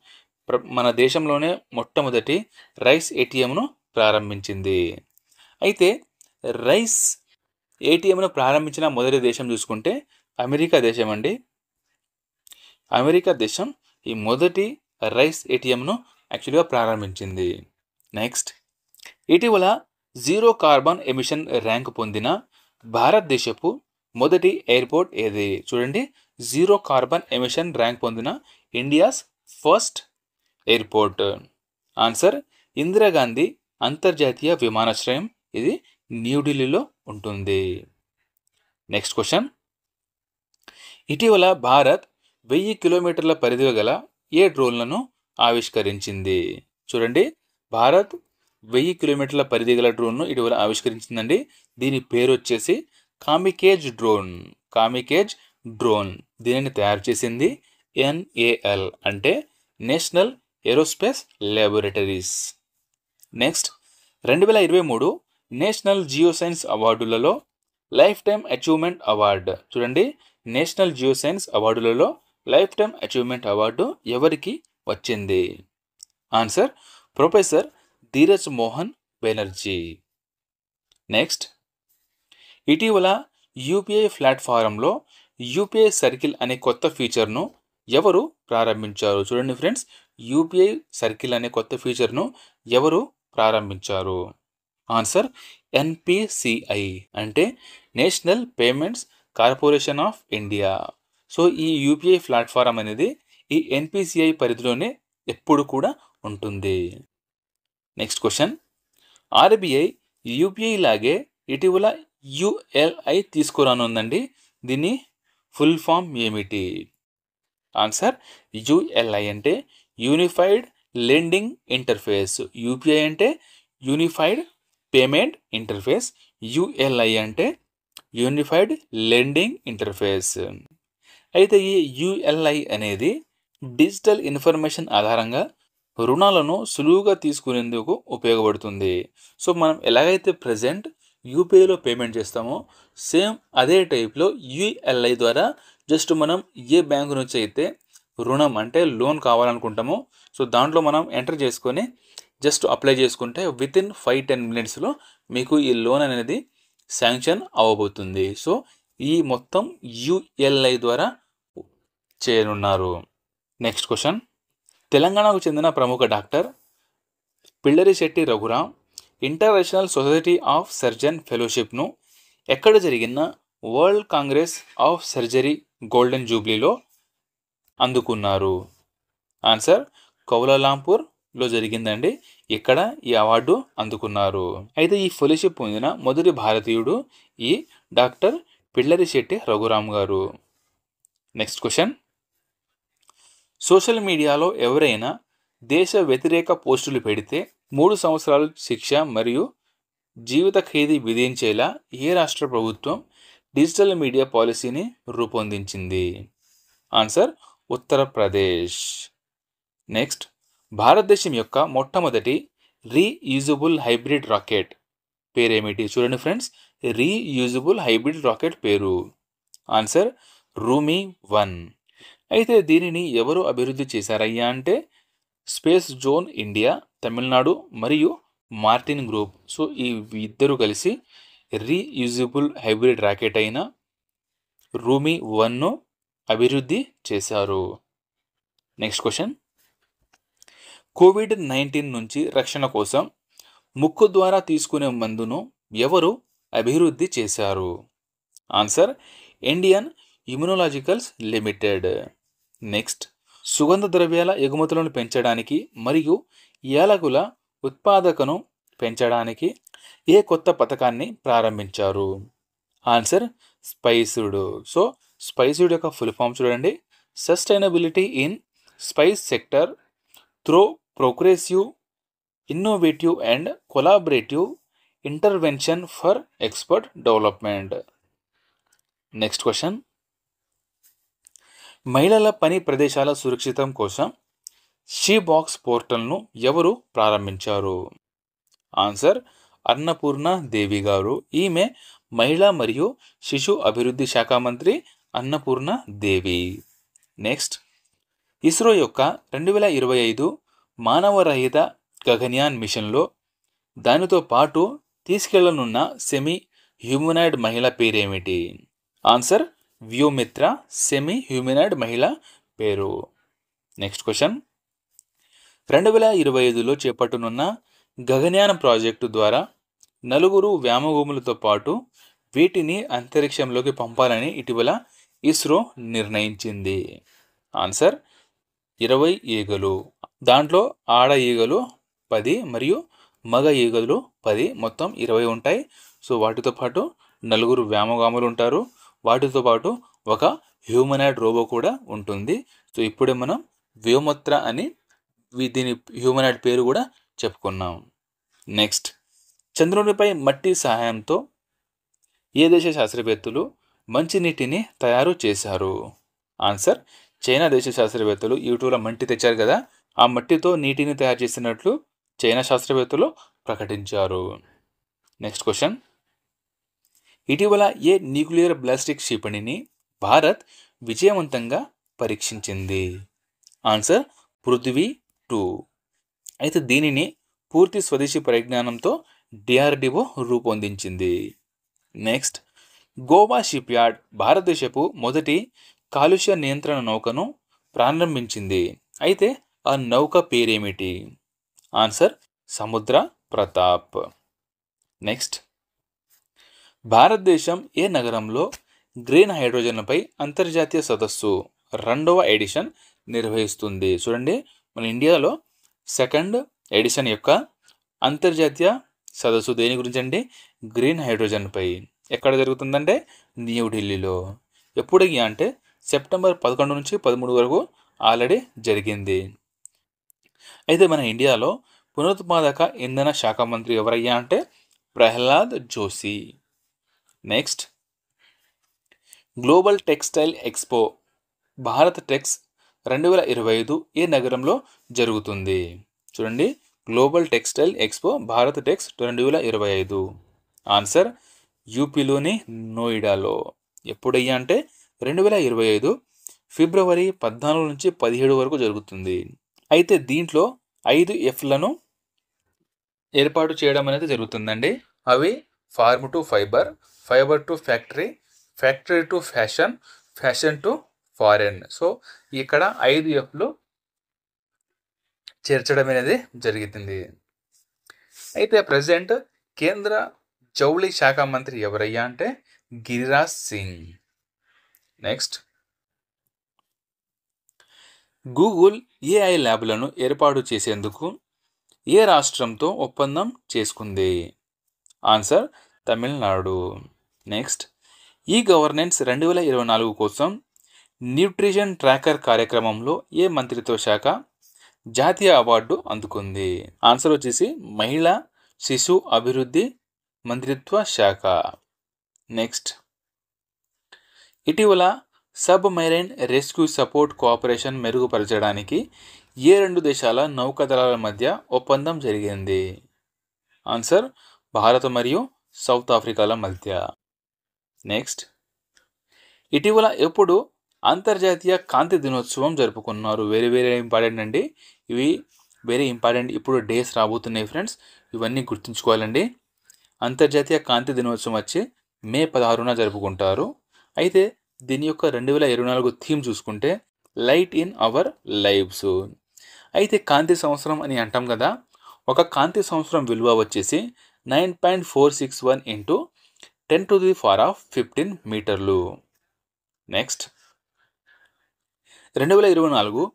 మన దేశంలోనే మొట్టమొదటి రైస్ ATMను ప్రారంభించింది. అయితే రైస్ ఏటీఎంను ప్రారంభించిన మొదటి దేశం చూసుకుంటే అమెరికా దేశం అండి. అమెరికా దేశం ఈ మొదటి రైస్ ఏటీఎంను యాక్చువల్గా ప్రారంభించింది. నెక్స్ట్, ఇటీవల జీరో కార్బన్ ఎమిషన్ ర్యాంక్ పొందిన భారతదేశపు మొదటి ఎయిర్పోర్ట్ ఏది? చూడండి, జీరో కార్బన్ ఎమిషన్ ర్యాంక్ పొందిన India's first airport. Answer Indira Gandhi అంతర్జాతీయ విమానాశ్రయం. ఇది న్యూఢిల్లీలో ఉంటుంది. నెక్స్ట్ క్వశ్చన్, ఇటీవల భారత్ 1000 కిలోమీటర్ల పరిధి గల ఏ డ్రోన్లను ఆవిష్కరించింది? చూడండి, భారత్ 1000 కిలోమీటర్ల పరిధి గల డ్రోన్ను ఇటీవల ఆవిష్కరించిందండి. దీని పేరు వచ్చేసి కామికేజ్ డ్రోన్. కామికేజ్ డ్రోన్ దీనిని తయారు చేసింది NAL, అంటే national aerospace laboratories. Next, 2023 national geoscience అవార్డులలో లైఫ్ టైమ్ అచీవ్మెంట్ అవార్డు. చూడండి, నేషనల్ జియోసైన్స్ అవార్డులలో లైఫ్ టైమ్ అచీవ్మెంట్ అవార్డు ఎవరికి వచ్చింది? Answer professor Dheeraj Mohan Banerjee. Next, ఇటీవల యూపీఐ ప్లాట్ఫారంలో యూపీఐ సర్కిల్ అనే కొత్త ఫీచర్ను ఎవరు ప్రారంభించారు? చూడండి ఫ్రెండ్స్, యూపీఐ సర్కిల్ అనే కొత్త ఫీచర్ను ఎవరు ప్రారంభించారు? ఆన్సర్ NPCI, అంటే national payments corporation of India. So ఈ యూపీఐ ప్లాట్ఫారం అనేది ఈ NPCI పరిధిలోనే ఎప్పుడు కూడా ఉంటుంది. నెక్స్ట్ క్వశ్చన్, RBI యూపీఐ లాగే ఇటీవల ULI తీసుకురానుందండి. దీని ఫుల్ ఫామ్ ఏమిటి? ఆన్సర్ ULI అంటే యూనిఫైడ్ లెండింగ్ ఇంటర్ఫేస్. యూపీఐ అంటే యూనిఫైడ్ పేమెంట్ ఇంటర్ఫేస్. ULI అంటే యూనిఫైడ్ లెండింగ్ ఇంటర్ఫేస్. అయితే ఈ ULI అనేది డిజిటల్ ఇన్ఫర్మేషన్ ఆధారంగా రుణాలను సులువుగా తీసుకునేందుకు ఉపయోగపడుతుంది. సో మనం ఎలాగైతే ప్రజెంట్ యూపీఐలో పేమెంట్ చేస్తామో సేమ్ అదే టైప్లో ULI ద్వారా జస్ట్ మనం ఏ బ్యాంకు నుంచి అయితే రుణం అంటే లోన్ కావాలనుకుంటామో సో దాంట్లో మనం ఎంటర్ చేసుకొని జస్ట్ అప్లై చేసుకుంటే వితిన్ 5-10 మినిట్స్లో మీకు ఈ లోన్ అనేది శాంక్షన్ అవ్వబోతుంది. సో ఈ మొత్తం ULI ద్వారా చేయనున్నారు. నెక్స్ట్ క్వశ్చన్, తెలంగాణకు చెందిన ప్రముఖ doctor Pillarisetti Raghuram international society of surgeon ఫెలోషిప్ను ఎక్కడ జరిగిన world congress of surgery golden జూబ్లీలో అందుకున్నారు? ఆన్సర్ కౌలాలంపూర్లో జరిగిందండి. ఇక్కడ ఈ అవార్డు అందుకున్నారు. అయితే ఈ ఫెలోషిప్ పొందిన మొదటి భారతీయుడు ఈ డాక్టర్ పిల్లరిశెట్టి రఘురామ్ గారు. నెక్స్ట్ క్వశ్చన్, సోషల్ మీడియాలో ఎవరైనా దేశ వ్యతిరేక పోస్టులు పెడితే 3 సంవత్సరాలు శిక్ష మరియు జీవిత ఖైదీ విధించేలా ఏ రాష్ట్ర ప్రభుత్వం డిజిటల్ మీడియా పాలసీని రూపొందించింది? ఆన్సర్ ఉత్తరప్రదేశ్. నెక్స్ట్, భారతదేశం యొక్క మొట్టమొదటి రీయూజబుల్ హైబ్రిడ్ రాకెట్ పేరేమిటి? చూడండి ఫ్రెండ్స్, రీయూజబుల్ హైబ్రిడ్ రాకెట్ పేరు ఆన్సర్ రూమి-1. అయితే దీనిని ఎవరు అభివృద్ధి చేశారయ్యా అంటే స్పేస్ జోన్ ఇండియా, తమిళనాడు మరియు మార్టిన్ గ్రూప్. సో ఈ ఇద్దరు కలిసి రీయూజబుల్ హైబ్రిడ్ రాకెట్ అయిన రూమి-1ను అభివృద్ధి చేశారు. నెక్స్ట్ క్వశ్చన్, COVID-19 నుంచి రక్షణ కోసం ముక్కు ద్వారా తీసుకునే మందును ఎవరు అభివృద్ధి చేశారు? Answer Indian immunologicals limited. Next, సుగంధ ద్రవ్యాల ఎగుమతులను పెంచడానికి మరియు యాలకుల ఉత్పాదకను పెంచడానికి ఏ కొత్త పథకాన్ని ప్రారంభించారు? Answer spiced. సో స్పైస్డ్ యొక్క ఫుల్ ఫామ్ చూడండి, sustainability in spice sector through progressive innovative and collaborative intervention for expert development. Next question, మహిళల పని ప్రదేశాల సురక్షితం కోసం షీబాక్స్ పోర్టల్ను ఎవరు ప్రారంభించారు? ఆన్సర్ అన్నపూర్ణ దేవి గారు. ఈమె మహిళా మరియు శిశు అభివృద్ధి శాఖ మంత్రి అన్నపూర్ణ దేవి. నెక్స్ట్, ఇస్రో యొక్క 2025 మానవరహిత గగన్యాన్ మిషన్లో దానితో పాటు తీసుకెళ్లనున్న సెమీ హ్యూమనాయిడ్ మహిళ పేరేమిటి? ఆన్సర్ వ్యూమిత్ర సెమీ హ్యూమనాయిడ్ మహిళ పేరు. నెక్స్ట్ క్వశ్చన్, 2025లో చేపట్టనున్న గగనయాన్ ప్రాజెక్టు ద్వారా 4 వ్యోమగాములతో పాటు వీటిని అంతరిక్షంలోకి పంపాలని ఇటీవల ఇస్రో నిర్ణయించింది. ఆన్సర్ 20 ఈగలు. దాంట్లో ఆడ ఈగలు 10 మరియు మగ ఈగలు 10, మొత్తం 20 ఉంటాయి. సో వాటితో పాటు 4 వ్యోమగాములు ఉంటారు. వాటితో పాటు ఒక హ్యూమనాయిడ్ రోబో కూడా ఉంటుంది. సో ఇప్పుడే మనం వ్యోమిత్ర అని దీని హ్యూమనాయిడ్ పేరు కూడా చెప్పుకున్నాం. నెక్స్ట్, చంద్రునిపై మట్టి సహాయంతో ఏ దేశ శాస్త్రవేత్తలు మంచినీటిని తయారు చేశారు? ఆన్సర్ చైనా దేశ శాస్త్రవేత్తలు ఇటీవల మట్టి తెచ్చారు కదా, ఆ మట్టితో నీటిని తయారు చేసినట్లు చైనా శాస్త్రవేత్తలు ప్రకటించారు. నెక్స్ట్ క్వశ్చన్, ఇటీవల ఏ న్యూక్లియర్ బ్లాస్టిక్ క్షిపణిని భారత్ విజయవంతంగా పరీక్షించింది? ఆన్సర్ పృథ్వీ-2. అయితే దీనిని పూర్తి స్వదేశీ పరిజ్ఞానంతో డిఆర్డిఓ రూపొందించింది. నెక్స్ట్, గోవా షిప్ యార్డ్ భారతదేశపు మొదటి కాలుష్య నియంత్రణ నౌకను ప్రారంభించింది. అయితే ఆ నౌక పేరేమిటి? ఆన్సర్ సముద్ర ప్రతాప్. నెక్స్ట్, భారతదేశం ఏ నగరంలో గ్రీన్ హైడ్రోజన్లపై అంతర్జాతీయ సదస్సు 2వ ఎడిషన్ నిర్వహిస్తుంది? చూడండి, మన ఇండియాలో 2nd ఎడిషన్ యొక్క అంతర్జాతీయ సదస్సు దేని గురించి అండి? గ్రీన్ హైడ్రోజన్పై. ఎక్కడ జరుగుతుందంటే న్యూఢిల్లీలో. ఎప్పుడయ్యా అంటే సెప్టెంబర్ 11 నుంచి 13 వరకు ఆల్రెడీ జరిగింది. అయితే మన ఇండియాలో పునరుత్పాదక ఇంధన శాఖ మంత్రి ఎవరయ్యా అంటే Pralhad Joshi. Next, global textile expo Bharat Tex 2025 ఏ నగరంలో జరుగుతుంది? చూడండి, global textile expo Bharat Tex 2025. Answer యూపీలోని నోయిడాలో. ఎప్పుడయ్యా అంటే 2025 ఫిబ్రవరి 14 నుంచి 17 వరకు జరుగుతుంది. అయితే దీంట్లో 5 F'లను ఏర్పాటు చేయడం అనేది జరుగుతుందండి. అవి farm to fibre, fibre to factory, factory to fashion, fashion to foreign. So ఇక్కడ 5 F'లు చేర్చడం అనేది జరుగుతుంది. అయితే ప్రజెంట్ కేంద్ర జౌళి శాఖ మంత్రి ఎవరయ్యా అంటే Giriraj Singh. Next, Google AI ల్యాబ్లను ఏర్పాటు చేసేందుకు ఏ రాష్ట్రంతో ఒప్పందం చేసుకుంది? ఆన్సర్ తమిళనాడు. నెక్స్ట్, ఈ గవర్నెన్స్ 2024 కోసం న్యూట్రిషన్ ట్రాకర్ కార్యక్రమంలో ఏ మంత్రిత్వ శాఖ జాతీయ అవార్డు అందుకుంది? ఆన్సర్ వచ్చేసి మహిళా శిశు అభివృద్ధి మంత్రిత్వ శాఖ. నెక్స్ట్, ఇటీవల sub marine rescue support cooperation మెరుగుపరచడానికి ఏ 2 దేశాల నౌకాదళాల మధ్య ఒప్పందం జరిగింది? ఆన్సర్ భారత్ మరియు సౌత్ ఆఫ్రికాల మధ్య. నెక్స్ట్, ఇటీవల ఎప్పుడు అంతర్జాతీయ కాంతి దినోత్సవం జరుపుకున్నారు? వెరీ ఇంపార్టెంట్ అండి, ఇవి వెరీ ఇంపార్టెంట్. ఇప్పుడు డేస్ రాబోతున్నాయి ఫ్రెండ్స్, ఇవన్నీ గుర్తుంచుకోవాలండి. అంతర్జాతీయ కాంతి దినోత్సవం వచ్చి మే 16న జరుపుకుంటారు. అయితే దీని యొక్క 2024 థీమ్ చూసుకుంటే లైట్ ఇన్ అవర్ లైవ్స్. అయితే కాంతి సంవత్సరం అని అంటాం కదా, ఒక కాంతి సంవత్సరం విలువ వచ్చేసి 9.461 ఇంటూ 10⁻15 మీటర్లు. Next, 2024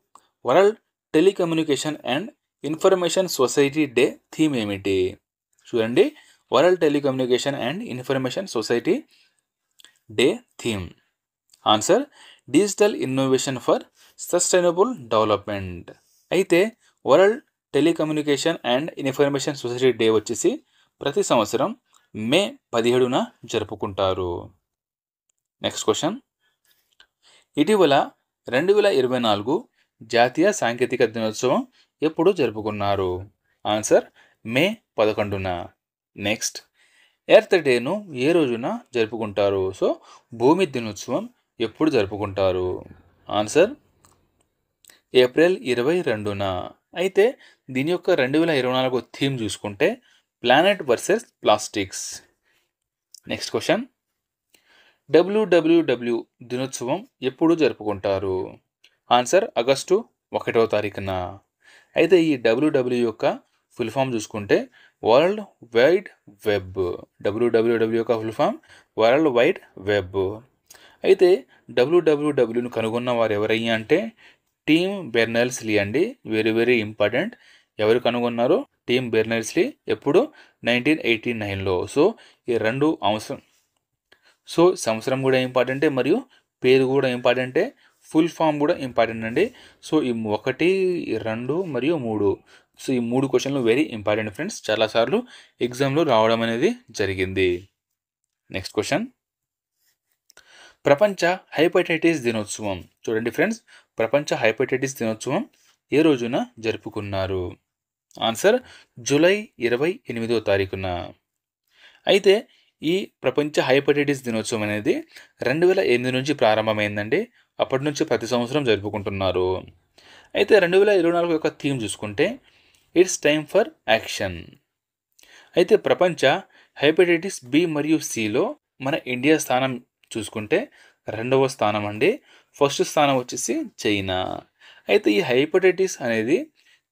world telecommunication and information society day theme ఏమిటి? చూడండి, world telecommunication and information society day theme. Answer digital innovation for sustainable development. అయితే world telecommunication and information society day వచ్చేసి ప్రతి సంవత్సరం మే 17న జరుపుకుంటారు. నెక్స్ట్ క్వశ్చన్, ఇటీవల 2024 జాతీయ సాంకేతిక దినోత్సవం ఎప్పుడు జరుపుకున్నారు? ఆన్సర్ మే 11న. నెక్స్ట్, ఎర్త్ డేను ఏ రోజున జరుపుకుంటారు? సో భూమి దినోత్సవం ఎప్పుడు జరుపుకుంటారు? ఆన్సర్ ఏప్రిల్ 22న. అయితే దీని యొక్క 2024 థీమ్ చూసుకుంటే planet versus plastics. Next question, WWW దినోత్సవం ఎప్పుడు జరుపుకుంటారు? ఆన్సర్ ఆగస్టు 1వ తారీఖున. అయితే ఈ డబ్ల్యూడబ్ల్యూ యొక్క ఫుల్ ఫామ్ చూసుకుంటే వరల్డ్ వైడ్ వెబ్. డబ్ల్యూడబ్ల్యూడబ్ల్యూ యొక్క full form world wide web. అయితే డబ్ల్యూడబ్ల్యూడబ్ల్యూను కనుగొన్న వారు ఎవరయ్యా అంటే టీమ్ బెర్నర్స్-లీ అండి. Very very important. ఎవరు కనుగొన్నారో టీమ్ బెర్నర్స్-లీ. ఎప్పుడు? 1989లో. సో ఈ రెండు సంవత్సరం కూడా ఇంపార్టెంటే మరియు పేరు కూడా ఇంపార్టెంటే, ఫుల్ ఫామ్ కూడా ఇంపార్టెంట్ అండి. సో ఈ 1, 2 మరియు 3. సో ఈ 3 క్వశ్చన్లు వెరీ ఇంపార్టెంట్ ఫ్రెండ్స్. చాలాసార్లు ఎగ్జామ్లో రావడం అనేది జరిగింది. నెక్స్ట్ క్వశ్చన్, ప్రపంచ హెపటైటిస్ దినోత్సవం. చూడండి ఫ్రెండ్స్, ప్రపంచ హెపటైటిస్ దినోత్సవం ఏ రోజున జరుపుకున్నారు? ఆన్సర్ జూలై 28వ తారీఖున. అయితే ఈ ప్రపంచ హెపటైటిస్ దినోత్సవం అనేది 2008 నుంచి ప్రారంభమైందండి. అప్పటి నుంచి ప్రతి సంవత్సరం జరుపుకుంటున్నారు. అయితే 2024 యొక్క థీమ్ చూసుకుంటే ఇట్స్ టైమ్ ఫర్ యాక్షన్. అయితే ప్రపంచ హెపటైటిస్ బి మరియు సిలో మన ఇండియా స్థానం చూసుకుంటే 2వ స్థానం అండి. ఫస్ట్ స్థానం వచ్చేసి చైనా. అయితే ఈ హెపటైటిస్ అనేది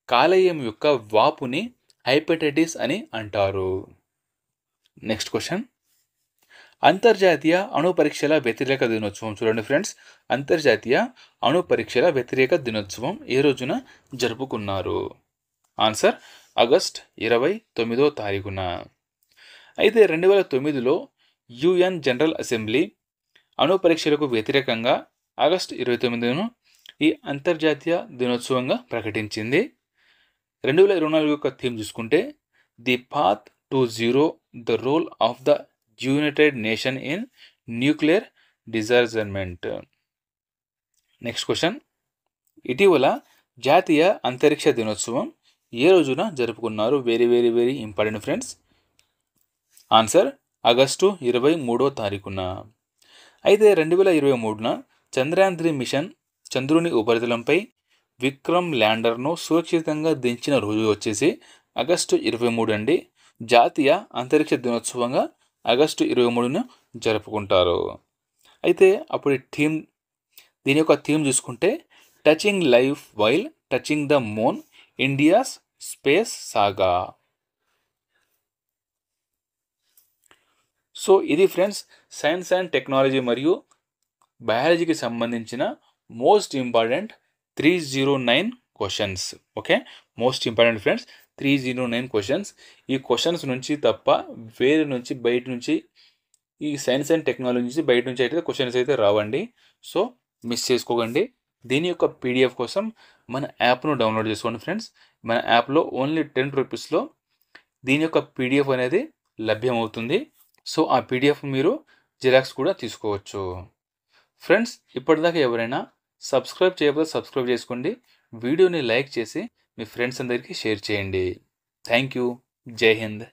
కాలేయం యొక్క వాపుని హెపటైటిస్ అని అంటారు. నెక్స్ట్ క్వశ్చన్, అంతర్జాతీయ అణు పరీక్షల వ్యతిరేక దినోత్సవం. చూడండి ఫ్రెండ్స్, అంతర్జాతీయ అణు పరీక్షల వ్యతిరేక దినోత్సవం ఏ రోజున జరుపుకున్నారు? ఆన్సర్ ఆగస్ట్ 29వ తారీఖున. అయితే 2009లో యుఎన్ జనరల్ అసెంబ్లీ అణు పరీక్షలకు వ్యతిరేకంగా ఆగస్టు 29ను ఈ అంతర్జాతీయ దినోత్సవంగా ప్రకటించింది. 2024 యొక్క థీమ్ చూసుకుంటే the path to zero, the role of the united nation in nuclear disarmament. Next question, ఇటీవల జాతీయ అంతరిక్ష దినోత్సవం ఏ రోజున జరుపుకున్నారు? Very very very important friends. Answer August 23వ తారీఖున. అయితే 2023న చంద్రయాన్-3 మిషన్ చంద్రుని ఉపరితలంపై విక్రమ్ ల్యాండర్ను సురక్షితంగా దించిన రోజు వచ్చేసి ఆగస్టు 23 అండి. జాతీయ అంతరిక్ష దినోత్సవంగా ఆగస్టు 23న జరుపుకుంటారు. అయితే అప్పుడు దీని యొక్క థీమ్ చూసుకుంటే touching life while touching the moon, India's space saga. So ఇది ఫ్రెండ్స్ సైన్స్ అండ్ టెక్నాలజీ మరియు బయాలజీకి సంబంధించిన most important 309 questions. Okay, most important friends 309 questions. ఈ క్వశ్చన్స్ నుంచి తప్ప వేరే నుంచి బయట నుంచి ఈ సైన్స్ అండ్ టెక్నాలజీ నుంచి బయట నుంచి అయితే క్వశ్చన్స్ అయితే రావండి. సో మిస్ చేసుకోకండి. దీని యొక్క పీడిఎఫ్ కోసం మన యాప్ను డౌన్లోడ్ చేసుకోండి ఫ్రెండ్స్. మన యాప్లో ఓన్లీ 10 రూపీస్లో దీని యొక్క పీడిఎఫ్ అనేది లభ్యమవుతుంది. సో ఆ పీడిఎఫ్ మీరు జిరాక్స్ కూడా తీసుకోవచ్చు. ఫ్రెండ్స్, ఇప్పటిదాకా ఎవరైనా సబ్స్క్రైబ్ చేయకపోతే సబ్స్క్రైబ్ చేసుకోండి. వీడియోని లైక్ చేసి మీ ఫ్రెండ్స్ అందరికీ షేర్ చేయండి. Thank you. జై హింద్.